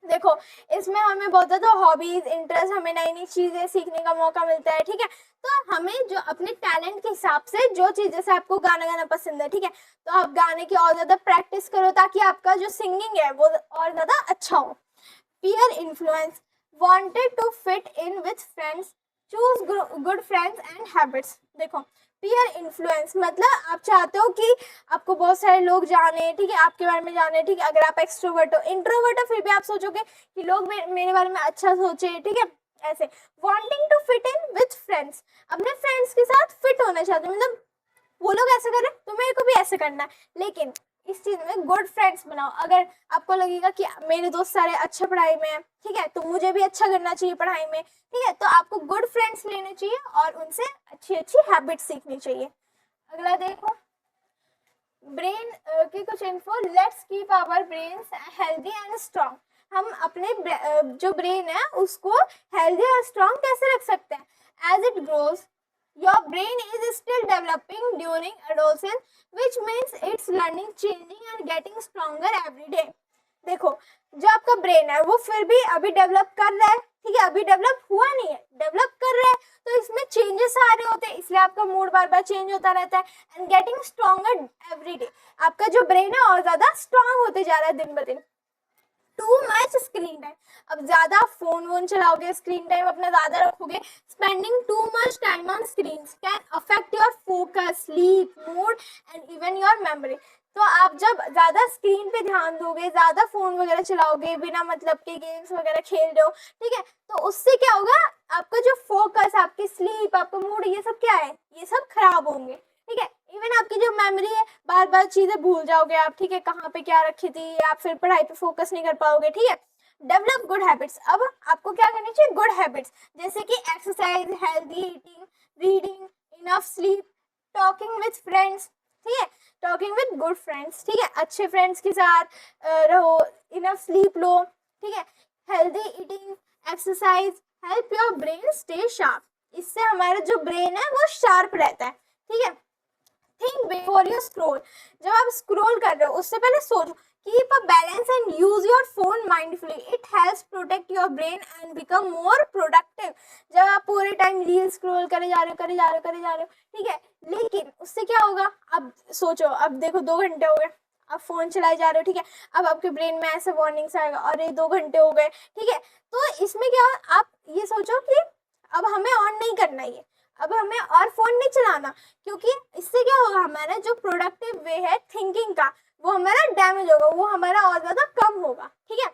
[SPEAKER 1] देखो इसमें हमें बहुत ज्यादा हॉबीज, इंटरेस्ट, हमें नई नई चीजें सीखने का मौका मिलता है, ठीक है। तो हमें जो अपने टैलेंट के हिसाब से जो चीज, जैसे आपको गाना गाना पसंद है, ठीक है, तो आप गाने की और ज्यादा प्रैक्टिस करो ताकि आपका जो सिंगिंग है वो और ज्यादा अच्छा हो। Peer influence, wanted to fit in with friends, choose good friends and habits. देखो पीयर इन्फ्लुएंस मतलब आप चाहते हो कि आपको बहुत सारे लोग जाने, ठीक है, आपके बारे में जाने, ठीक है। अगर आप एक्सट्रोवर्ट हो, इंट्रोवर्ट हो, फिर भी आप सोचोगे कि लोग मेरे बारे में अच्छा सोचे, ठीक है, ऐसे। Wanting to fit in with friends, अपने फ्रेंड्स के साथ फिट होना चाहते हो, मतलब वो लोग ऐसे कर रहे तो मेरे को भी ऐसे करना है। लेकिन इस चीज में गुड फ्रेंड्स बनाओ। अगर आपको लगेगा कि मेरे दोस्त सारे अच्छे पढ़ाई में है, ठीक है, तो मुझे भी अच्छा करना चाहिए पढ़ाई में, ठीक है, तो आपको गुड फ्रेंड्स लेने चाहिए और उनसे अच्छी अच्छी हैबिट्स सीखनी चाहिए। अगला देखो, ब्रेन की कुछ info. Let's keep our brains healthy and strong, हम अपने जो ब्रेन है उसको हेल्दी और स्ट्रांग कैसे रख सकते हैं। As it grows, your brain is still developing during adolescence, which means it's learning, changing and getting stronger every day। देखो जो आपका ब्रेन है वो फिर भी अभी डेवलप कर रहा है, ठीक है, अभी डेवलप हुआ नहीं है, डेवलप कर रहा है, तो इसमें चेंजेस आ रहे होते हैं, इसलिए आपका मूड बार बार चेंज होता रहता है। And getting stronger every day, आपका जो ब्रेन है और ज्यादा स्ट्रांग होते जा रहा है दिन ब दिन। टू मच स्क्रीन टाइम, अब ज्यादा फोन वोन चलाओगे, स्क्रीन टाइम अपना ज्यादा रखोगे, spending too much time on screen can affect your focus, sleep, mood and even your memory. तो आप जब ज्यादा स्क्रीन पे ध्यान दोगे, ज्यादा फोन वगैरह चलाओगे, बिना मतलब के गेम्स वगैरह खेल रहे हो, ठीक है, तो उससे क्या होगा, आपका जो फोकस, आपकी स्लीप, आपका मूड, ये सब क्या है, ये सब खराब होंगे, ठीक है। इवन आपकी जो मेमोरी है, बार बार चीजें भूल जाओगे आप, ठीक है, कहाँ पे क्या रखी थी, आप फिर पढ़ाई पे फोकस नहीं कर पाओगे, ठीक है। डेवलप गुड हैबिट्स, अब आपको क्या करनी चाहिए, गुड हैबिट्स, जैसे कि exercise, healthy eating, reading, enough sleep, talking with friends, ठीक है, टॉकिंग विथ गुड फ्रेंड्स, ठीक है, अच्छे फ्रेंड्स के साथ रहो, इनफ स्लीप लो, ठीक है, healthy eating, exercise help your brain stay sharp, इससे हमारा जो ब्रेन है वो शार्प रहता है, ठीक है। थिंक बिफोर यू स्क्रोल, जब आप स्क्रोल कर रहे हो उससे पहले सोचो। Keep a balance and use your phone mindfully, it helps protect your brain and become more productive. जब आप पूरे टाइम रील स्क्रॉल करे जा रहे हो, करे जा रहे हो, करे जा रहे हो, ठीक है, लेकिन उससे क्या होगा, अब सोचो, अब देखो 2 घंटे हो गए, आप फोन चलाए जा रहे हो, ठीक है, अब आपके ब्रेन में ऐसे वार्निंग्स आएगा, अरे 2 घंटे हो गए, ठीक है, तो इसमें क्या, आप ये सोचो कि अब हमें ऑन नहीं करना ये, अब हमें और फोन नहीं चलाना, क्योंकि इससे क्या होगा, हमारा जो प्रोडक्टिव वे है थिंकिंग का वो हमारा डैमेज होगा, वो हमारा और ज्यादा कम होगा, ठीक है।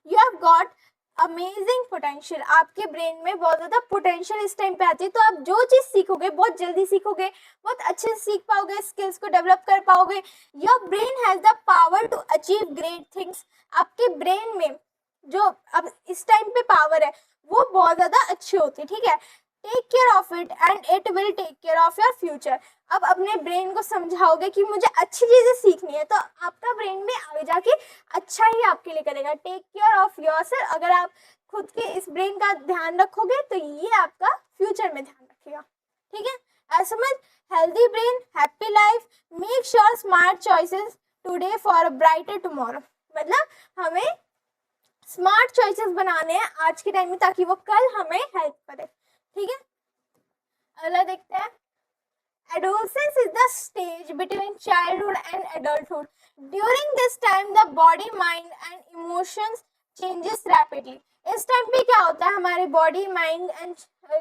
[SPEAKER 1] You have got amazing potential, आपके ब्रेन में बहुत ज्यादा पोटेंशियल इस टाइम पे आती है, तो आप जो चीज सीखोगे बहुत जल्दी सीखोगे, बहुत अच्छे से सीख पाओगे, स्किल्स को डेवलप कर पाओगे। Your brain has the power to achieve great things, आपके ब्रेन में जो अब इस टाइम पे पावर है वो बहुत ज्यादा अच्छी होती है, ठीक है। Take care of it and it will take care of your future, अब अपने ब्रेन को समझाओगे कि मुझे अच्छी चीजें सीखनी है, तो आपका ब्रेन भी आगे जाके अच्छा ही आपके लिए करेगा। टेक केयर ऑफ योरसेल्फ, अगर आप खुद के इस ब्रेन का ध्यान रखोगे तो ये आपका फ्यूचर में ध्यान रखेगा, ठीक है। समझ, healthy brain happy life, make sure smart choices today for a brighter tomorrow, मतलब हमें स्मार्ट चॉइसेस बनाने हैं आज के टाइम में ताकि वो कल हमें हेल्प करे, ठीक है। अगला देखते हैं, adolescence is the stage between childhood and adulthood. During this time the body, mind and emotions changes rapidly. इस टाइम पे क्या होता है, हमारे बॉडी, माइंड एंड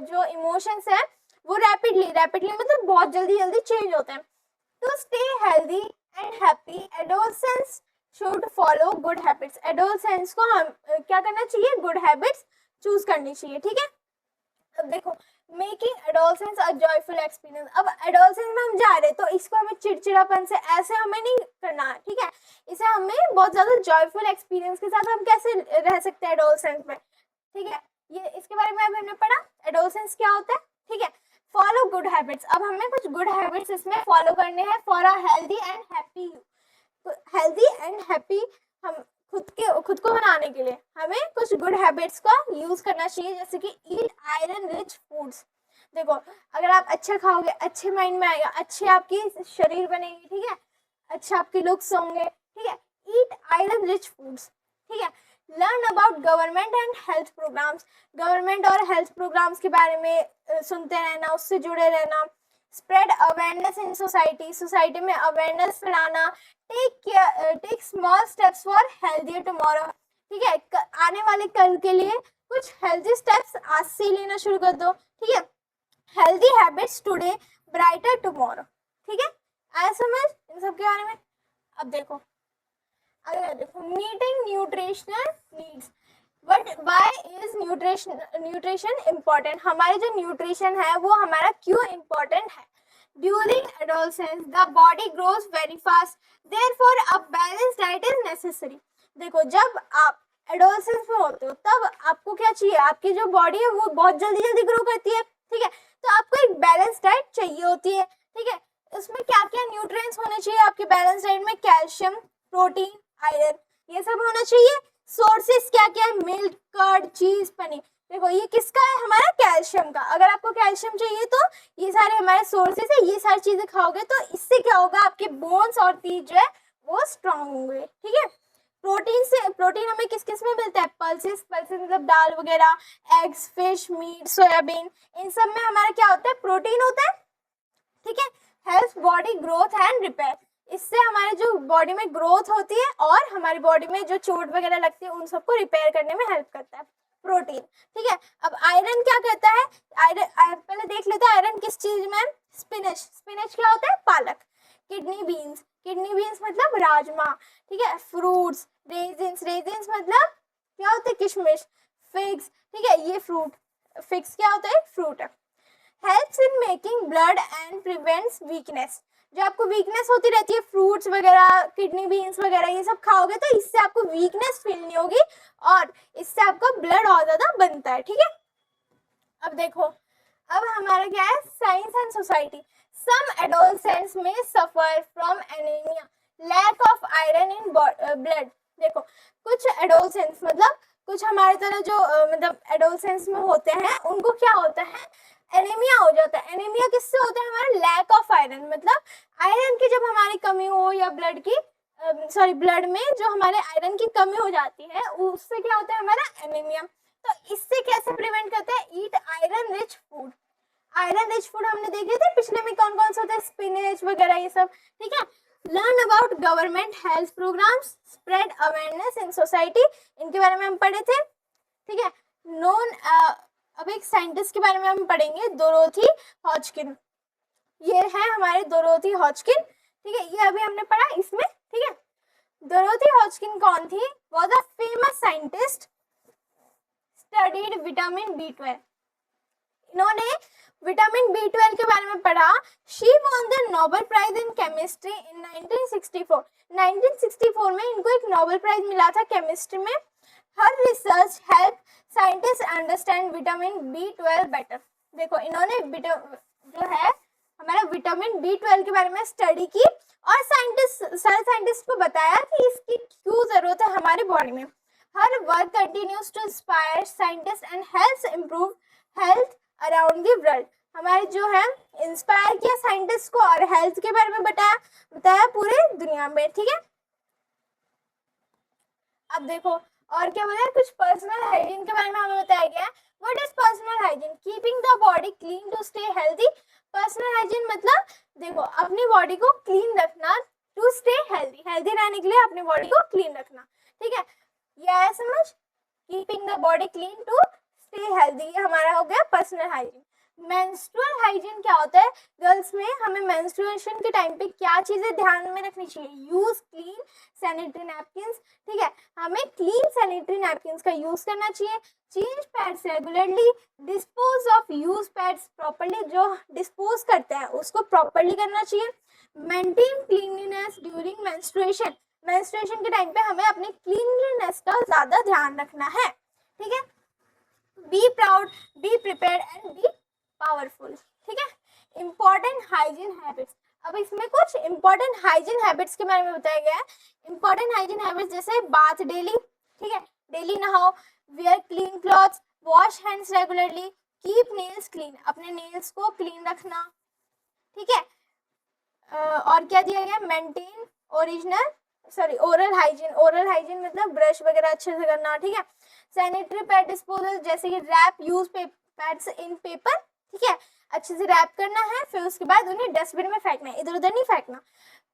[SPEAKER 1] जो इमोशंस है वो रैपिडली मतलब बहुत जल्दी जल्दी चेंज होते हैं। To stay healthy and happy, adolescence should follow good habits, adolescence को हम क्या करना चाहिए, गुड हैबिट्स चूज करनी चाहिए, ठीक है। अब देखो, मेकिंग एडोलसेंस अ जॉयफुल एक्सपीरियंस, अब एडोलसेंस में हम जा रहे हैं तो इसको हमें चिड़चिड़ापन से ऐसे हमें नहीं करना है, ठीक है, इसे हमें बहुत ज्यादा जॉयफुल एक्सपीरियंस के साथ हम कैसे रह सकते हैं एडोलसेंस में, ठीक है। ये इसके बारे में अभी हमने पढ़ा एडोलसेंस क्या होता है, ठीक है। फॉलो गुड हैबिट्स, अब हमें कुछ गुड हैबिट्स इसमें फॉलो करने हैं for a healthy and happy you. Healthy and happy हम खुद को बनाने के लिए हमें कुछ गुड हैबिट्स का यूज करना चाहिए, जैसे कि ईट आयरन रिच फूड्स। देखो अगर आप अच्छा खाओगे अच्छे माइंड में आएगा, अच्छे आपकी शरीर बनेगी, ठीक है, अच्छा आपके लुक्स होंगे, ठीक है। ईट आयरन रिच फूड्स, ठीक है। Learn about government and health programmes, government और हेल्थ प्रोग्राम्स के बारे में सुनते रहना, उससे जुड़े रहना। Spread awareness in society, society में अवेयरनेस फैलाना। Take small steps for healthier tomorrow, ठीक है। आने वाले कल के लिए कुछ हेल्दी स्टेप्स आज से लेना शुरू कर दो, ठीक है। Healthy habits today brighter tomorrow, ठीक है। आया समझ इन सब के बारे में। अब देखो अगर देखो meeting nutritional needs, but why is nutrition important, हमारे जो न्यूट्रिशन है वो हमारा क्यों इम्पोर्टेंट है। During adolescence the body grows very fast, therefore a balanced diet is necessary. देखो जब आप एडोलसेंस में होते हो तब आपको क्या चाहिए, आपकी जो बॉडी है वो बहुत जल्दी जल्दी ग्रो करती है, ठीक है। तो आपको एक बैलेंस डाइट चाहिए होती है, ठीक है। उसमें क्या क्या न्यूट्रिएंट्स होने चाहिए आपके बैलेंस डाइट में, कैल्शियम, प्रोटीन, आयरन, ये सब होना चाहिए। सोर्सेस क्या क्या है, मिल्क, कर्ड, चीज, पनीर। देखो ये किसका है, हमारा कैल्शियम का। अगर आपको कैल्शियम चाहिए तो ये सारे हमारे सोर्सेस है, ये सारी चीजें खाओगे तो इससे क्या होगा, आपके बोन्स और टीथ जो है वो स्ट्रांग होंगे, ठीक है। प्रोटीन हमें किस किस में मिलता है, पल्सेस, पल्सेस मतलब दाल वगैरह, एग्स, फिश, मीट, सोयाबीन, इन सब में हमारा क्या होता है, प्रोटीन होता है, ठीक है। Help body growth and repair, इससे हमारे जो बॉडी में ग्रोथ होती है और हमारी बॉडी में जो चोट वगैरह लगती है उन सबको रिपेयर करने में हेल्प करता है प्रोटीन, ठीक है। अब आयरन क्या करता है, आयरन पहले देख लेते हैं आयरन किस चीज में, स्पिनच, स्पिनच क्या होता है, पालक। किडनी बीन्स, किडनी बीन्स मतलब राजमा, ठीक है। फ्रूट्स, रेजिन्स, रेजिन्स मतलब क्या होता है, किशमिश। फिग्स, ठीक है, ये फ्रूट, फिग्स क्या होता है, फ्रूट है। Helps in making blood and prevents weakness, जो आपको वीकनेस होती रहती है, फ्रूट्स वगैरह, किडनी बीन्स वगैरह ये सब खाओगे तो इससे आपको वीकनेस फील नहीं होगी और इससे आपका ब्लड और ज्यादा बनता है, ठीक है। अब देखो अब हमारा क्या है, science and society. Some adolescents में suffer from anaemia, lack of iron in blood. देखो कुछ एडोलसेंट्स मतलब कुछ हमारे तरह जो मतलब एडोलसेंट्स में होते हैं उनको क्या होता है, एनीमिया हो जाता है। एनीमिया किससे होता है, हमारा लैक ऑफ आयरन, मतलब आयरन की जब हमारी कमी हो या ब्लड की ब्लड में जो हमारे आयरन की कमी हो जाती है उससे क्या होता है, हमारा एनीमिया। तो इससे कैसे प्रिवेंट करते हैं, eat iron rich food. Iron rich food हमने देखे थे पिछले में कौन कौन से होते हैं, स्पिनच वगैरह ये सब, ठीक है। Learn about government health programmes, spread awareness in society, इनके बारे में हम पढ़े थे, ठीक है। नोन अब एक साइंटिस्ट के बारे में हम पढ़ेंगे, डोरोथी हॉजकिन, ये है हमारे डोरोथी हॉजकिन, ठीक है, ये अभी हमने पढ़ा इसमें, ठीक है। डोरोथी हॉजकिन कौन थी, was a famous scientist, studied vitamin B12, इन्होंने विटामिन B12 के बारे में पढ़ा। She won the Nobel prize in chemistry in 1964, 1964 में इनको एक नोबेल प्राइज मिला था केमिस्ट्री में। हर research help scientist understand vitamin B12 better. देखो इन्होंने जो है हमारा विटामिन B12 के बारे में स्टडी की और साइंटिस्ट को बताया कि इसकी क्यों जरूरत है हमारी बॉडी में। Her work continues to inspire scientist and helps improve health around the world, हमारे जो है इंस्पायर किया साइंटिस्ट को और हेल्थ के बारे में बताया पूरे दुनिया में, ठीक है। अब देखो और क्या बोला, कुछ पर्सनल हाइजीन के बारे में हमें बताया गया है। What is personal hygiene, keeping the body clean to stay healthy. Personal hygiene मतलब देखो अपनी बॉडी को क्लीन रखना टू स्टे हेल्दी, हेल्दी रहने के लिए अपनी बॉडी को क्लीन रखना, ठीक है। ये है समझ, keeping the body clean to stay healthy, ये हमारा हो गया पर्सनल हाइजीन। मेंस्ट्रुअल हाइजीन क्या होता है, गर्ल्स में हमें मेंस्ट्रुएशन के टाइम पे क्या चीजें ध्यान में रखनी चाहिए, यूज क्लीन सैनिटरी नैपकिन्स, ठीक है, हमें क्लीन सैनिटरी नैपकिन्स का यूज करना चाहिए। Change pads regularly, dispose of use pads properly, जो डिस्पोज करते हैं उसको प्रॉपर्ली करना चाहिए। Maintain cleanliness during menstruation, menstruation के टाइम पे हमें अपने क्लीनलीनेस का ज्यादा ध्यान रखना है, ठीक है। Be proud, be prepared and B powerful, ठीक है। इंपॉर्टेंट हाइजीन हैबिट्स, अब इसमें कुछ इंपॉर्टेंट हाइजीन हैबिट्स के बारे में बताया गया है। इंपॉर्टेंट हाइजीन हैबिट्स जैसे बाथ डेली, ठीक है, डेली नहाओ, where clean clothes, wash hands regularly, keep nails clean, अपने नेल्स को क्लीन रखना, ठीक है। और क्या दिया गया, maintain oral hygiene, oral hygiene मतलब ब्रश वगैरह अच्छे से करना, ठीक है। सैनिटरी पैड डिस्पोजल जैसे कि wrap use pads in paper, ठीक है, अच्छे से रैप करना है, फिर उसके बाद उन्हें डस्टबिन में फेंकना है, इधर उधर नहीं फेंकना।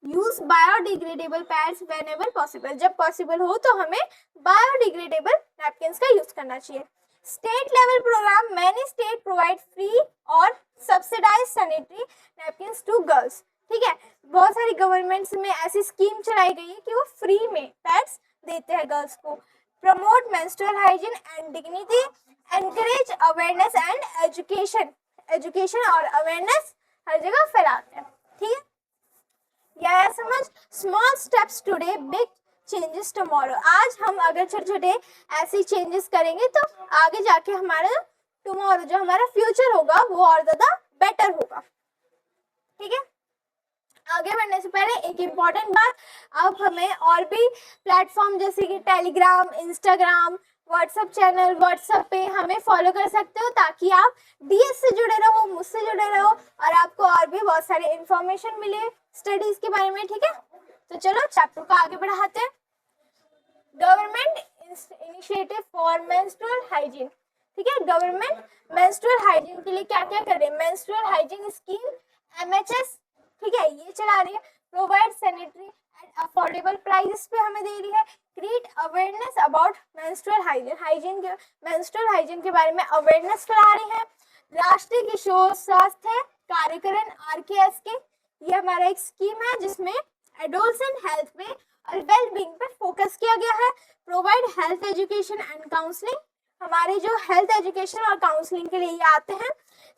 [SPEAKER 1] Use biodegradable pads whenever possible, जब पॉसिबल हो तो हमें बायोडिग्रेडेबल नैपकिन्स का यूज करना चाहिए। State level programme, many state provide free और subsidise sanitary napkins to girls, ठीक है। बहुत सारी गवर्नमेंट्स में ऐसी स्कीम चलाई गई है कि वो फ्री में पैड्स देते हैं गर्ल्स को। Promote menstrual hygiene and dignity, encourage awareness and education, education और अवेयरनेस हर जगह फैलाते हैं, ठीक है। यह समझ, small steps today big changes tomorrow, आज हम अगर छोटे छोटे ऐसे चेंजेस करेंगे तो आगे जाके हमारा टुमारो जो हमारा फ्यूचर होगा वो और ज्यादा बेटर होगा, ठीक है। आगे बढ़ने से पहले एक इम्पॉर्टेंट बात, अब हमें और भी प्लेटफॉर्म जैसे कि Telegram, Instagram, WhatsApp channel, WhatsApp पे हमें फॉलो कर सकते हो ताकि आप डीएस से जुड़े रहो, मुझसे जुड़े रहो और आपको और भी बहुत सारे इंफॉर्मेशन मिले स्टडीज के बारे में, ठीक है। तो चलो चैप्टर को आगे बढ़ाते हैं। Government initiative for menstrual hygiene, ठीक है। गवर्नमेंट मेंस्ट्रुअल हाइजीन के लिए क्या क्या कर रही है, मेंस्ट्रुअल हाइजीन स्कीम एमएचएस, ठीक है, ये चला रही है। Provide sanitary and affordable prices पे हमें दे रही है। Create awareness about menstrual hygiene के बारे में अवेयरनेस फैला रही है। राष्ट्रीय किशोर स्वास्थ्य कार्यक्रम आरकेएस के, ये हमारा एक स्कीम है जिसमें एडोलसेंट हेल्थ पे और वेल बीइंग पे फोकस किया गया है। Provide health education and counselling, हमारे जो हेल्थ एजुकेशन और काउंसलिंग के लिए ये आते हैं।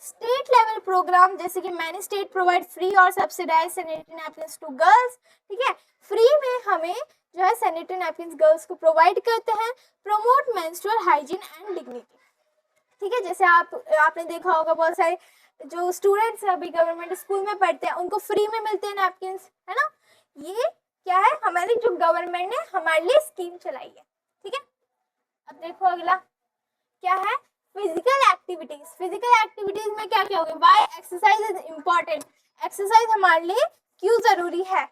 [SPEAKER 1] स्टेट लेवल प्रोग्राम जैसे कि मैनी स्टेट प्रोवाइड फ्री और subsidise sanitary napkins to girls, ठीक है, फ्री में हमें जो है सैनिटरी नैपकिन्स गर्ल्स को प्रोवाइड करते हैं। Promote menstrual hygiene and dignity, ठीक है, जैसे आपने देखा होगा बहुत सारे जो स्टूडेंट्स अभी गवर्नमेंट स्कूल में पढ़ते हैं उनको फ्री में मिलते हैं नैपकिन्स, है ना। ये क्या है, हमारी जो गवर्नमेंट ने हमारे लिए स्कीम चलाई है, ठीक है। अब देखो अगला क्या है, फिजिकल एक्टिविटीज। फिजिकल एक्टिविटीज में क्या क्या होगा, why exercise is important, exercise हमारे लिए क्यों जरूरी है,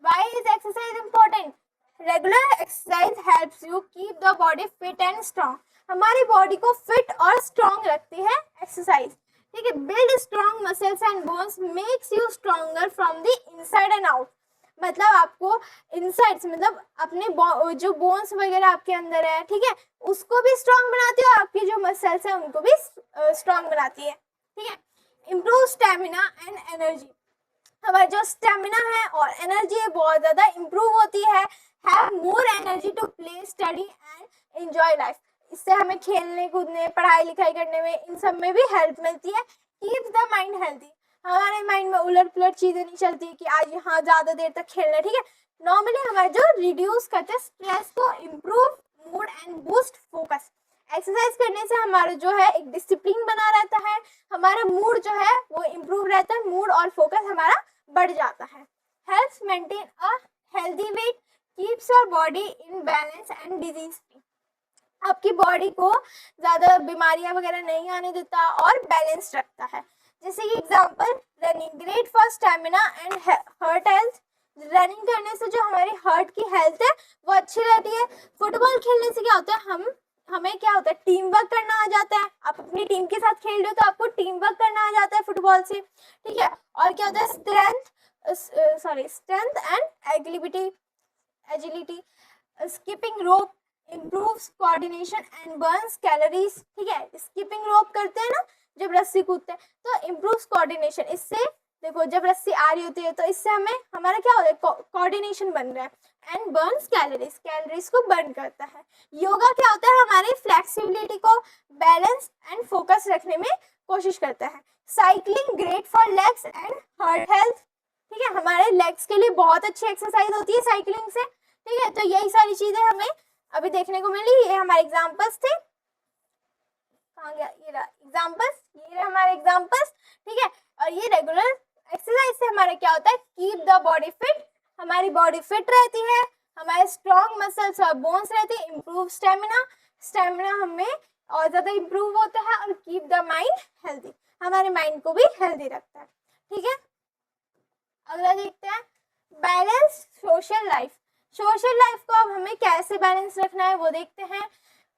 [SPEAKER 1] why is exercise important. Regular exercise helps you keep the body fit and strong, हमारी बॉडी को फिट और स्ट्रांग रखती है एक्सरसाइज, ठीक है। Build strong muscles and bones makes you stronger from the inside and out, मतलब आपको inside मतलब अपने जो बोन्स वगैरह आपके अंदर है, ठीक है, उसको भी स्ट्रांग बनाती है और आपकी जो मसल्स है उनको भी स्ट्रांग बनाती है, ठीक है। इम्प्रूव स्टेमिना एंड एनर्जी, हमारा जो स्टेमिना है और एनर्जी है बहुत ज्यादा इम्प्रूव होती है। Have more energy to play, study and enjoy life, इससे हमें खेलने कूदने, पढ़ाई लिखाई करने में, इन सब में भी हेल्प मिलती है। कीप द माइंड हेल्थी, हमारे माइंड में उलट पुलट चीजें नहीं चलती कि आज यहाँ ज्यादा देर तक खेलना, ठीक है। नॉर्मली हमारे जो रिड्यूस करते हैं स्ट्रेस को, improve mood and boost focus, exercise करने से हमारा जो है एक डिसिप्लिन बना रहता है, हमारा मूड जो है वो इम्प्रूव रहता है, मूड और फोकस हमारा बढ़ जाता है। Helps maintain a healthy weight, keeps your body in balance and disease free, आपकी बॉडी को ज्यादा बीमारियां वगैरह नहीं आने देता और बैलेंस रखता है। जैसे कि example, running great for stamina and heart health, running करने से जो हमारी हार्ट की हेल्थ है वो अच्छी रहती है। फुटबॉल खेलने से क्या होता है, हमें क्या होता है, टीम वर्क करना आ जाता है, आप अपनी टीम के साथ खेल रहे हो तो आपको टीम वर्क करना आ जाता है फुटबॉल से, ठीक है। और क्या होता है, strength and agility, skipping rope improves coordination and burns calories, ठीक है। स्किपिंग रोप करते हैं ना जब रस्सी कूदते हैं तो improves coordination, इससे देखो जब रस्सी आ रही होती है तो इससे हमारा क्या होता है, कोऑर्डिनेशन बन रहा है। एंड बर्न्स कैलोरीज को बर्न करता है। योगा क्या होता है, हमारी फ्लेक्सिबिलिटी को बैलेंस एंड फोकस रखने में कोशिश करता है। Cycling great for legs and heart health, ठीक है, हमारे लेग्स के लिए बहुत अच्छी एक्सरसाइज होती है साइकिलिंग से। ठीक है, तो यही सारी चीजें हमें अभी देखने को मिली। ये हमारे एग्जाम्पल्स थे, कहाँ गया, ये रहा एग्जाम्पल्स, ये रहे हमारे एग्जाम्पल्स। ठीक है, और ये रेगुलर एक्सरसाइज से हमारा क्या होता है, कीप द बॉडी फिट, हमारी बॉडी फिट रहती है, हमारे स्ट्रॉन्ग मसल्स और बोन्स रहते हैं, इम्प्रूव स्टेमिना, स्टेमिना हमें और ज्यादा इम्प्रूव होता है, और कीप द माइंड हेल्दी, हमारे माइंड को भी हेल्दी रखता है। ठीक है, अगला देखते हैं balance social life. Social life को अब हमें कैसे बैलेंस रखना है वो देखते हैं।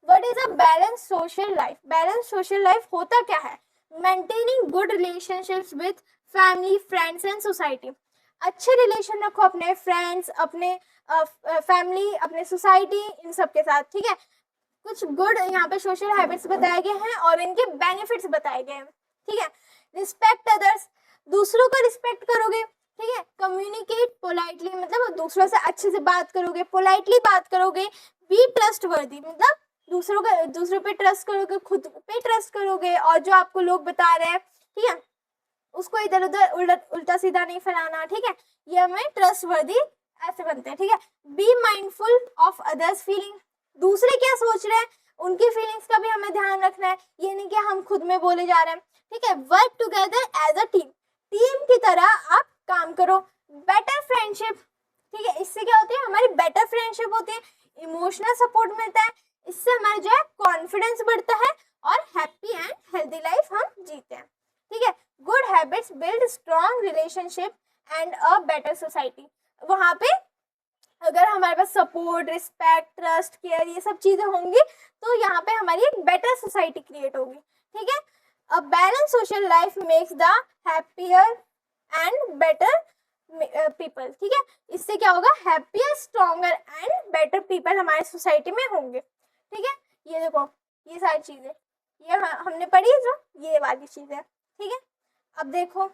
[SPEAKER 1] What is a balance social life? Balance social life होता क्या है? Maintaining good relationships with family, friends and society. अच्छे रिलेशन रखो अपने फ्रेंड्स, अपने फैमिली, अपने सोसाइटी, इन सब के साथ। ठीक है, कुछ गुड यहाँ पे सोशल हैबिट्स बताए गए हैं और इनके बेनिफिट्स बताए गए हैं। ठीक है, रिस्पेक्ट अदर्स, दूसरों को रिस्पेक्ट करोगे। ठीक है, कम्युनिकेट पोलाइटली, मतलब दूसरों से अच्छे से बात करोगे, पोलाइटली बात करोगे। बी ट्रस्ट वर्दी, मतलब दूसरों पे ट्रस्ट करोगे, खुद पे ट्रस्ट करोगे, और जो आपको लोग बता रहे हैं, ठीक है, उसको इधर उधर उल्टा सीधा नहीं फैलाना। ठीक है, ये हमें ट्रस्ट वर्दी ऐसे बनते हैं। ठीक है, be mindful of others feeling, दूसरे क्या सोच रहे हैं उनकी फीलिंग्स का भी हमें ध्यान रखना है, ये नहीं कि हम खुद में बोले जा रहे हैं। ठीक है, work together as a team, team की तरह आप काम करो। बेटर फ्रेंडशिप, ठीक है, इससे क्या होती है, हमारी बेटर फ्रेंडशिप होती है, इमोशनल सपोर्ट मिलता है, इससे हमारा जो है कॉन्फिडेंस बढ़ता है, और हैप्पी एंड हेल्दी लाइफ हम जीते हैं। ठीक है, good habits build strong relationship and a better society. वहां पे अगर हमारे पास सपोर्ट, रिस्पेक्ट, ट्रस्ट, केयर, ये सब चीजें होंगी तो यहाँ पे हमारी एक बेटर सोसाइटी क्रिएट होगी। ठीक है, a balance social life makes the happier and better people. ठीक है, इससे क्या होगा, happier, stronger and better people हमारे सोसाइटी में होंगे। ठीक है, ये देखो, ये सारी चीजें ये हमने पढ़ी जो ये वाली चीजें। ठीक है, अब देखो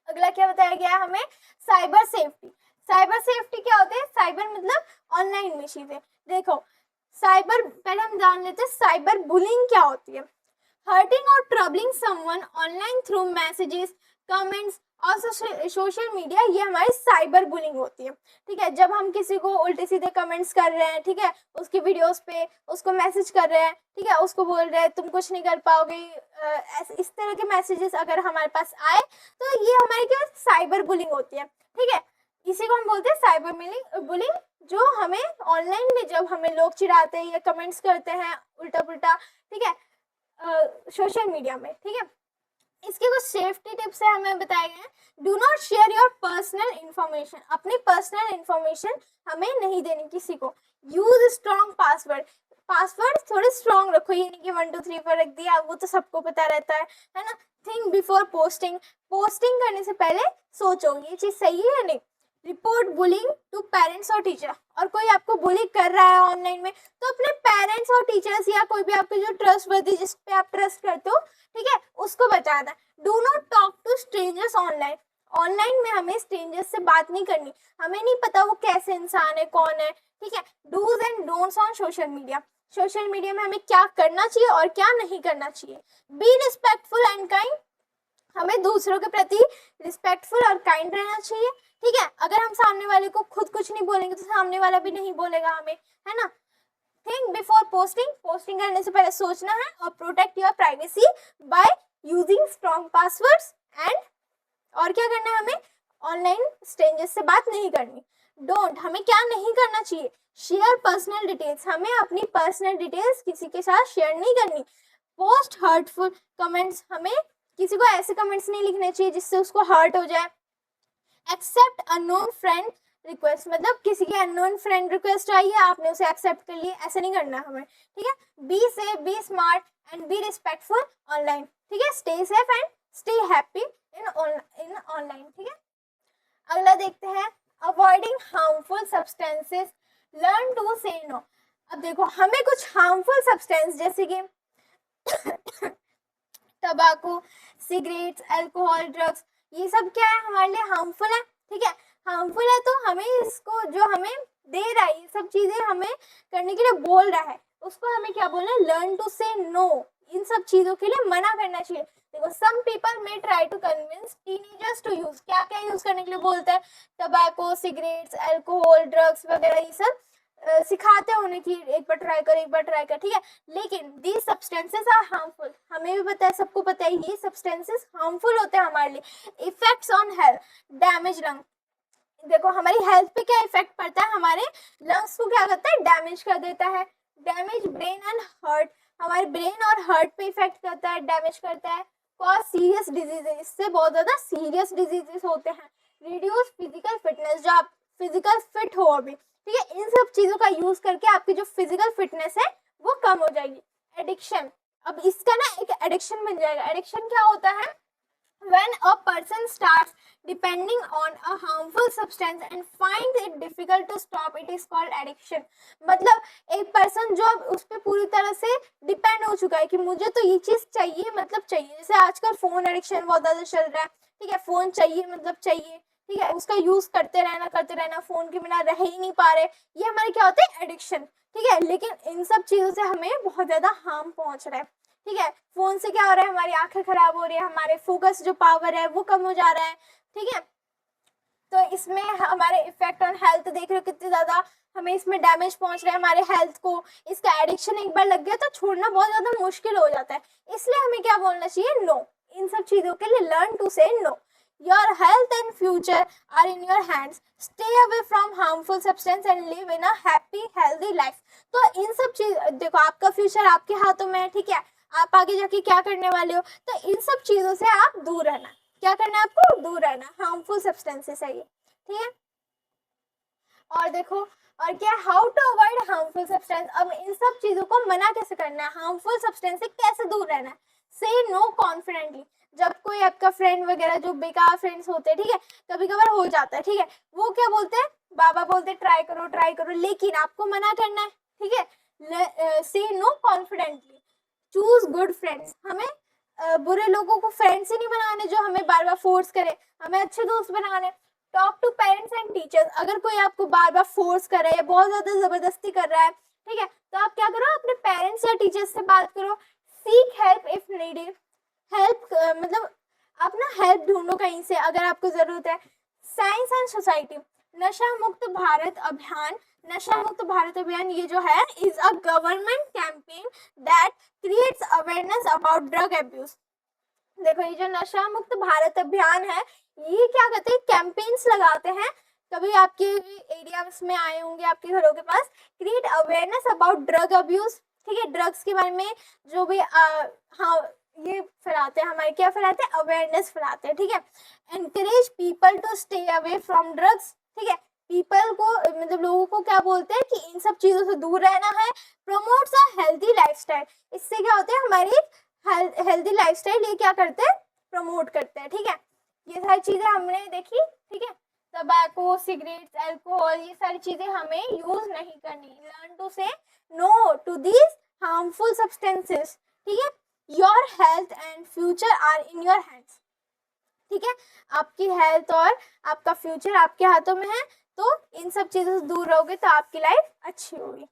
[SPEAKER 1] अगला क्या बताया गया है हमें, साइबर सेफ्टी। साइबर सेफ्टी क्या होते हैं, साइबर मतलब ऑनलाइन में चीजें। देखो साइबर, पहले हम जान लेते हैं साइबर बुलिंग क्या होती है। हर्टिंग और troubling someone online through messages, comments और सोशल मीडिया, ये हमारी साइबर बुलिंग होती है। ठीक है, जब हम किसी को उल्टे सीधे कमेंट्स कर रहे हैं, ठीक है, उसकी वीडियोस पे उसको मैसेज कर रहे हैं, ठीक है, उसको बोल रहे हैं तुम कुछ नहीं कर पाओगे, इस तरह के मैसेजेस अगर हमारे पास आए तो ये हमारी क्या साइबर बुलिंग होती है। ठीक है, इसी को हम बोलते हैं साइबर बुलिंग, जो हमें ऑनलाइन में जब हमें लोग चिढ़ाते हैं या कमेंट्स करते हैं उल्टा पुल्टा, ठीक है, सोशल मीडिया में। ठीक है, इसके कुछ सेफ्टी टिप्स है हमें बताए गए हैं। Do not share your personal information, अपनी पर्सनल इंफॉर्मेशन हमें नहीं देनी किसी को। यूज स्ट्रॉन्ग पासवर्ड, पासवर्ड थोड़े स्ट्रॉन्ग रखो, ये नहीं कि 1 2 3 4 रख दिया, वो तो सबको पता रहता है ना। थिंक बिफोर पोस्टिंग, पोस्टिंग करने से पहले सोचो ये चीज सही है या नहीं। रिपोर्ट बुलिंग टू पेरेंट्स और टीचर, और कोई आपको बुली कर रहा है ऑनलाइन में तो अपने पेरेंट्स और टीचर्स या कोई भी आपके जो ट्रस्टवर्दी, जिस पे आप ट्रस्ट करते हो, ठीक है, उसको बताना। Do not talk to strangers online, online में हमें स्ट्रेंजर्स से बात नहीं करनी, हमें नहीं पता वो कैसे इंसान है, कौन है। ठीक है, dos and don'ts on social media, social media में हमें क्या करना चाहिए और क्या नहीं करना चाहिए। बी रिस्पेक्टफुल एंड काइंड, हमें दूसरों के प्रति रिस्पेक्टफुल और काइंड रहना चाहिए। ठीक है, अगर हम सामने वाले को खुद कुछ नहीं बोलेंगे तो सामने वाला भी नहीं बोलेगा हमें, है ना। थिंक बिफोर पोस्टिंग, पोस्टिंग करने से पहले सोचना है। और protect your privacy by using strong passwords and, और क्या करना है हमें, ऑनलाइन स्ट्रेंजर्स से बात नहीं करनी। डोंट, हमें क्या नहीं करना चाहिए, शेयर पर्सनल डिटेल्स, हमें अपनी पर्सनल डिटेल्स किसी के साथ शेयर नहीं करनी। पोस्ट हर्टफुल कमेंट्स, हमें किसी को ऐसे कमेंट्स नहीं लिखने चाहिए जिससे उसको हर्ट हो जाए। एक्सेप्ट अननोन फ्रेंड रिक्वेस्ट, मतलब किसी की अननोन फ्रेंड रिक्वेस्ट आई है, आपने उसे एक्सेप्ट कर लिया, ऐसे नहीं करना हमें। ठीक है, be safe, be smart and be respectful online. ठीक है, stay safe and stay happy in online. ठीक है, अगला देखते हैं, avoiding harmful substances, learn to say no. अब देखो हमें कुछ हार्मफुल सब्सटेंस जैसे कि टबाको, सिगरेट्स, अल्कोहल, ड्रग्स, ये सब क्या है, हमारे लिए हार्मफुल है। ठीक है, हार्मफुल है तो हमें इसको, जो हमें दे रहा है, ये सब चीजें हमें करने के लिए बोल रहा है, उसको हमें क्या बोलना है, लर्न टू से नो। इन सब चीजों के लिए मना करना चाहिए। देखो some people may try to convince teenagers to use, क्या क्या यूज करने के लिए बोलते हैं, टबैको, सिगरेट्स, अल्कोहल, ड्रग्स वगैरह, ये सब सिखाते हैं उन्हें कि एक बार ट्राई कर, एक बार ट्राई कर, ठीक है। लेकिन दीज सब्सटेंसेस आर हार्मफुल, हमें भी पता है, सबको पता है ये सब्सटेंसेस हार्मफुल होते हैं हमारे लिए। Effects on health, damage lung, देखो हमारी हेल्थ पे क्या इफेक्ट पड़ता है, हमारे लंग्स को क्या करता है, डैमेज कर देता है। डैमेज ब्रेन एंड हार्ट, हमारे ब्रेन और हार्ट पे इफेक्ट करता है, डैमेज करता है। कॉज सीरियस डिजीजेस, इससे बहुत ज्यादा सीरियस डिजीजेस होते हैं। रिड्यूस फिजिकल फिटनेस, जो आप फिजिकल फिट हो अभी, ठीक है, इन सब चीजों का यूज करके आपकी जो फिजिकल फिटनेस है वो कम हो जाएगी। एडिक्शन, अब इसका ना एक एडिक्शन बन जाएगा। एडिक्शन क्या होता है, when a person starts depending on a harmful substance and finds it difficult to stop, it is called addiction। मतलब एक पर्सन जो अब उस पर पूरी तरह से डिपेंड हो चुका है कि मुझे तो ये चीज चाहिए मतलब चाहिए, जैसे आजकल फोन एडिक्शन बहुत ज्यादा चल रहा है, ठीक है, फोन चाहिए मतलब चाहिए, ठीक है, उसका यूज करते रहना, फोन के बिना रह ही नहीं पा रहे, ये हमारे क्या होते हैं, एडिक्शन, ठीक है। लेकिन इन सब चीजों से हमें बहुत ज्यादा हार्म पहुंच रहा है, ठीक है। फोन से क्या हो रहा है, हमारी आंखें खराब हो रही है, हमारे फोकस जो पावर है वो कम हो जा रहा है, ठीक है। तो इसमें हमारे इफेक्ट ऑन हेल्थ देख रहे हो कितने ज्यादा हमें इसमें डैमेज पहुंच रहा है हमारे हेल्थ को। इसका एडिक्शन एक बार लग गया तो छोड़ना बहुत ज्यादा मुश्किल हो जाता है, इसलिए हमें क्या बोलना चाहिए, नो। इन सब चीजों के लिए learn to say no. Your health and future are in your hands, stay away from harmful substance and live in a happy healthy life. तो इन सब चीज, देखो आपका फ्यूचर आपके हाथों में है, ठीक है, आप आगे जाके क्या करने वाले हो, तो इन सब चीजों से आप दूर रहना, क्या करना है आपको, दूर रहना, हार्मफुल सब्सटेंसेस है ये, ठीक है। और देखो और क्या, how to avoid harmful substance, अब इन सब चीजों को मना कैसे करना है, हार्मफुल सब्सटेंस से कैसे दूर रहना है। से नो कॉन्फिडेंटली, जब कोई आपका फ्रेंड वगैरह जो बेकार फ्रेंड्स होते हैं, ठीक है, कभी कभार हो जाता है, ठीक है, वो क्या बोलते हैं, बाबा बोलते ट्राई करो, लेकिन आपको मना करना है, ठीक है। Say no confidently, choose good friends, हमें बुरे लोगों को फ्रेंड्स ही नहीं बनाने जो हमें बार बार फोर्स करे, हमें अच्छे दोस्त बनाने। Talk to parents and teachers, अगर कोई आपको बार बार फोर्स कर रहा है, बहुत ज्यादा जबरदस्ती कर रहा है, ठीक है, तो आप क्या करो, अपने पेरेंट्स या टीचर्स से बात करो। Seek help if needed, help मतलब आप ना हेल्प ढूंढो कहीं से अगर आपको जरूरत है। साइंस एंड सोसाइटी, नशा मुक्त भारत अभियान, नशा मुक्त भारत अभियान ये जो है is a government campaign that creates awareness about drug abuse. देखो ये जो नशा मुक्त भारत अभियान है, ये क्या करते हैं, कैंपेन्स लगाते हैं, कभी आपके एरिया में आए होंगे आपके घरों के पास, create awareness about drug abuse, ठीक है, ड्रग्स के बारे में जो भी हाँ ये फैलाते हैं, हमारे क्या फैलाते हैं, अवेयरनेस फैलाते हैं, ठीक है। Encourage people to stay away from drugs, ठीक है, पीपल को मतलब लोगों को क्या बोलते हैं कि इन सब चीजों से दूर रहना है। प्रमोट्स अ हेल्दी लाइफस्टाइल, इससे क्या होता है, हमारी हेल्दी लाइफस्टाइल ये क्या करते हैं, प्रमोट करते हैं, ठीक है। ये सारी चीजें हमने देखी, ठीक है, टबैको, सिगरेट्स, अल्कोहल, ये सारी चीजें हमें यूज नहीं करनी। Learn to say no to these harmful substances, ठीक है। Your health and future are in your hands, ठीक है, आपकी हेल्थ और आपका फ्यूचर आपके हाथों में है, तो इन सब चीजों से दूर रहोगे तो आपकी लाइफ अच्छी होगी,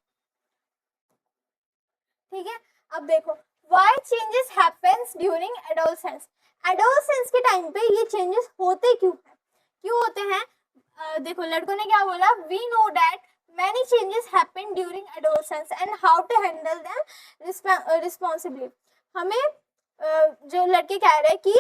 [SPEAKER 1] ठीक है। अब देखो why changes happens during adolescence, adolescence के टाइम पे ये चेंजेस होते क्यों होते हैं, देखो लड़कों ने क्या बोला, we know that many changes happen during adolescence and how to handle them responsibly। हमें जो लड़के कह रहे हैं कि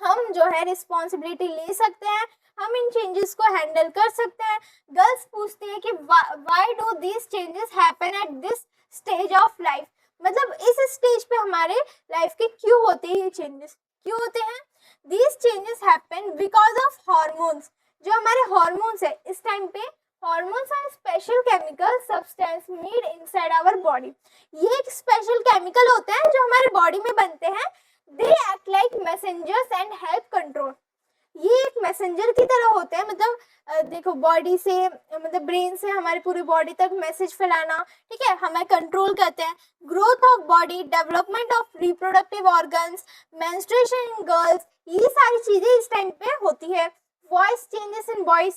[SPEAKER 1] हम जो है रिस्पॉन्सिबिलिटी ले सकते हैं, हम इन चेंजेस को हैंडल कर सकते हैं। गर्ल्स पूछती है कि why do this changes happen at this stage of life, मतलब इस स्टेज पे हमारे लाइफ के क्यों होते हैं ये चेंजेस, क्यों होते हैं। These changes happen because of hormones, जो हमारे हार्मोन्स है इस टाइम पे, hormones are special chemical substance made inside our body, ये एक स्पेशल केमिकल होते हैं जो हमारे बॉडी में बनते हैं। They act like messengers and help control, ये एक मैसेंजर की तरह होते हैं, मतलब देखो बॉडी से मतलब ब्रेन से हमारे पूरी बॉडी तक मैसेज फैलाना, ठीक है, हमें कंट्रोल करते हैं। Growth of body, development of reproductive organs, menstruation in girls, ये सारी चीजें इस टाइम पे होती है। Voice changes in boys,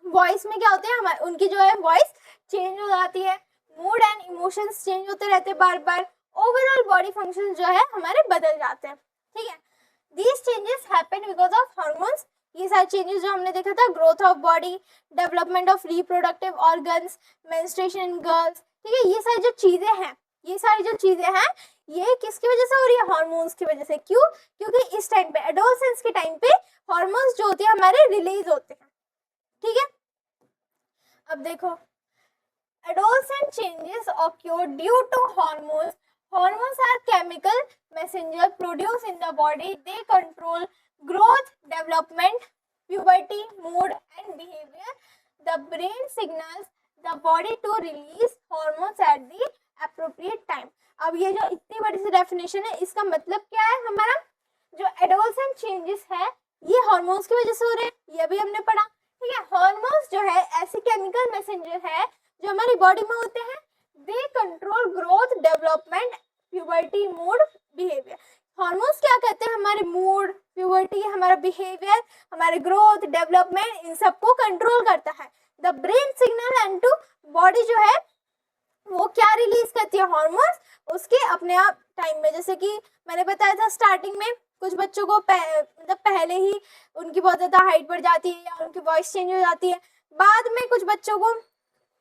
[SPEAKER 1] voice में क्या होते हैं, हमारे उनकी जो है वॉइस चेंज हो जाती है। मूड एंड इमोशंस चेंज होते रहते हैं बार बार। ओवरऑल बॉडी फंक्शन जो है हमारे बदल जाते हैं, ठीक है। These changes happen because of hormones. ये सारे चेंजेस जो हमने देखा था, growth of body, development of reproductive organs, menstruation in girls, ठीक है, ये सारी जो चीजें हैं, ये सारी जो चीजें हैं ये किसकी वजह से हो रही है? हार्मोन्स की वजह से। क्यों? क्योंकि इस टाइम पे, एडोलसेंस के टाइम पे हार्मोन्स जो होते हैं हमारे रिलीज होते हैं, ठीक है। अब देखो, adolescent changes occur due to hormones. Hormones are chemical messenger produced in the body. They control growth, development, puberty, mood and behavior. The brain signals the body to release hormones at the appropriate time. अब ये जो इतनी बड़ी सी definition है, इसका मतलब क्या है? हमारा जो एडोलसेंट चेंजेस है ये हार्मोन्स की वजह से हो रहे हैं, ये भी हमने पढ़ा, ठीक है। हार्मोन्स जो है ऐसे केमिकल मैसेंजर है जो हमारी बॉडी में होते हैं। They control growth, development, puberty, mood, behaviour. Hormones क्या कहते हैं? हमारे मूड, प्यूबर्टी, हमारा बिहेवियर, हमारे ग्रोथ, डेवलपमेंट, इन सबको कंट्रोल करता है। The brain signal and to body जो है वो क्या रिलीज करती है? हार्मोन्स उसके अपने आप टाइम में। जैसे कि मैंने बताया था स्टार्टिंग में, कुछ बच्चों को मतलब पहले ही उनकी बहुत ज्यादा हाइट बढ़ जाती है या उनकी वॉइस चेंज हो जाती है, बाद में कुछ बच्चों को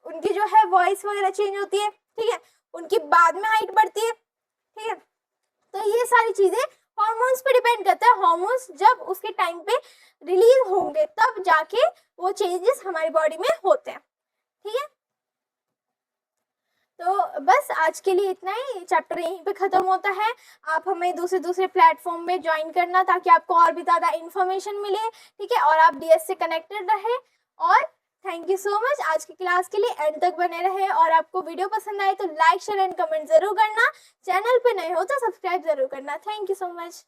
[SPEAKER 1] उनकी जो है वॉइस वगैरह चेंज होती है, ठीक है, उनकी बाद में हाइट बढ़ती है, ठीक है। तो ये सारी चीजें हार्मोन्स पे डिपेंड करता है। हार्मोन्स जब उसके टाइम पे रिलीज होंगे तब जाके वो चेंजेस हमारी बॉडी में होते हैं, ठीक है। तो बस आज के लिए इतना ही, चैप्टर यहीं पे खत्म होता है। आप हमें दूसरे प्लेटफॉर्म में ज्वाइन करना ताकि आपको और भी ज़्यादा इन्फॉर्मेशन मिले, ठीक है, और आप डीएस से कनेक्टेड रहे। और थैंक यू सो मच आज की क्लास के लिए, एंड तक बने रहे। और आपको वीडियो पसंद आए तो लाइक, शेयर एंड कमेंट जरूर करना। चैनल पे नए हो तो सब्सक्राइब जरूर करना। Thank you so much.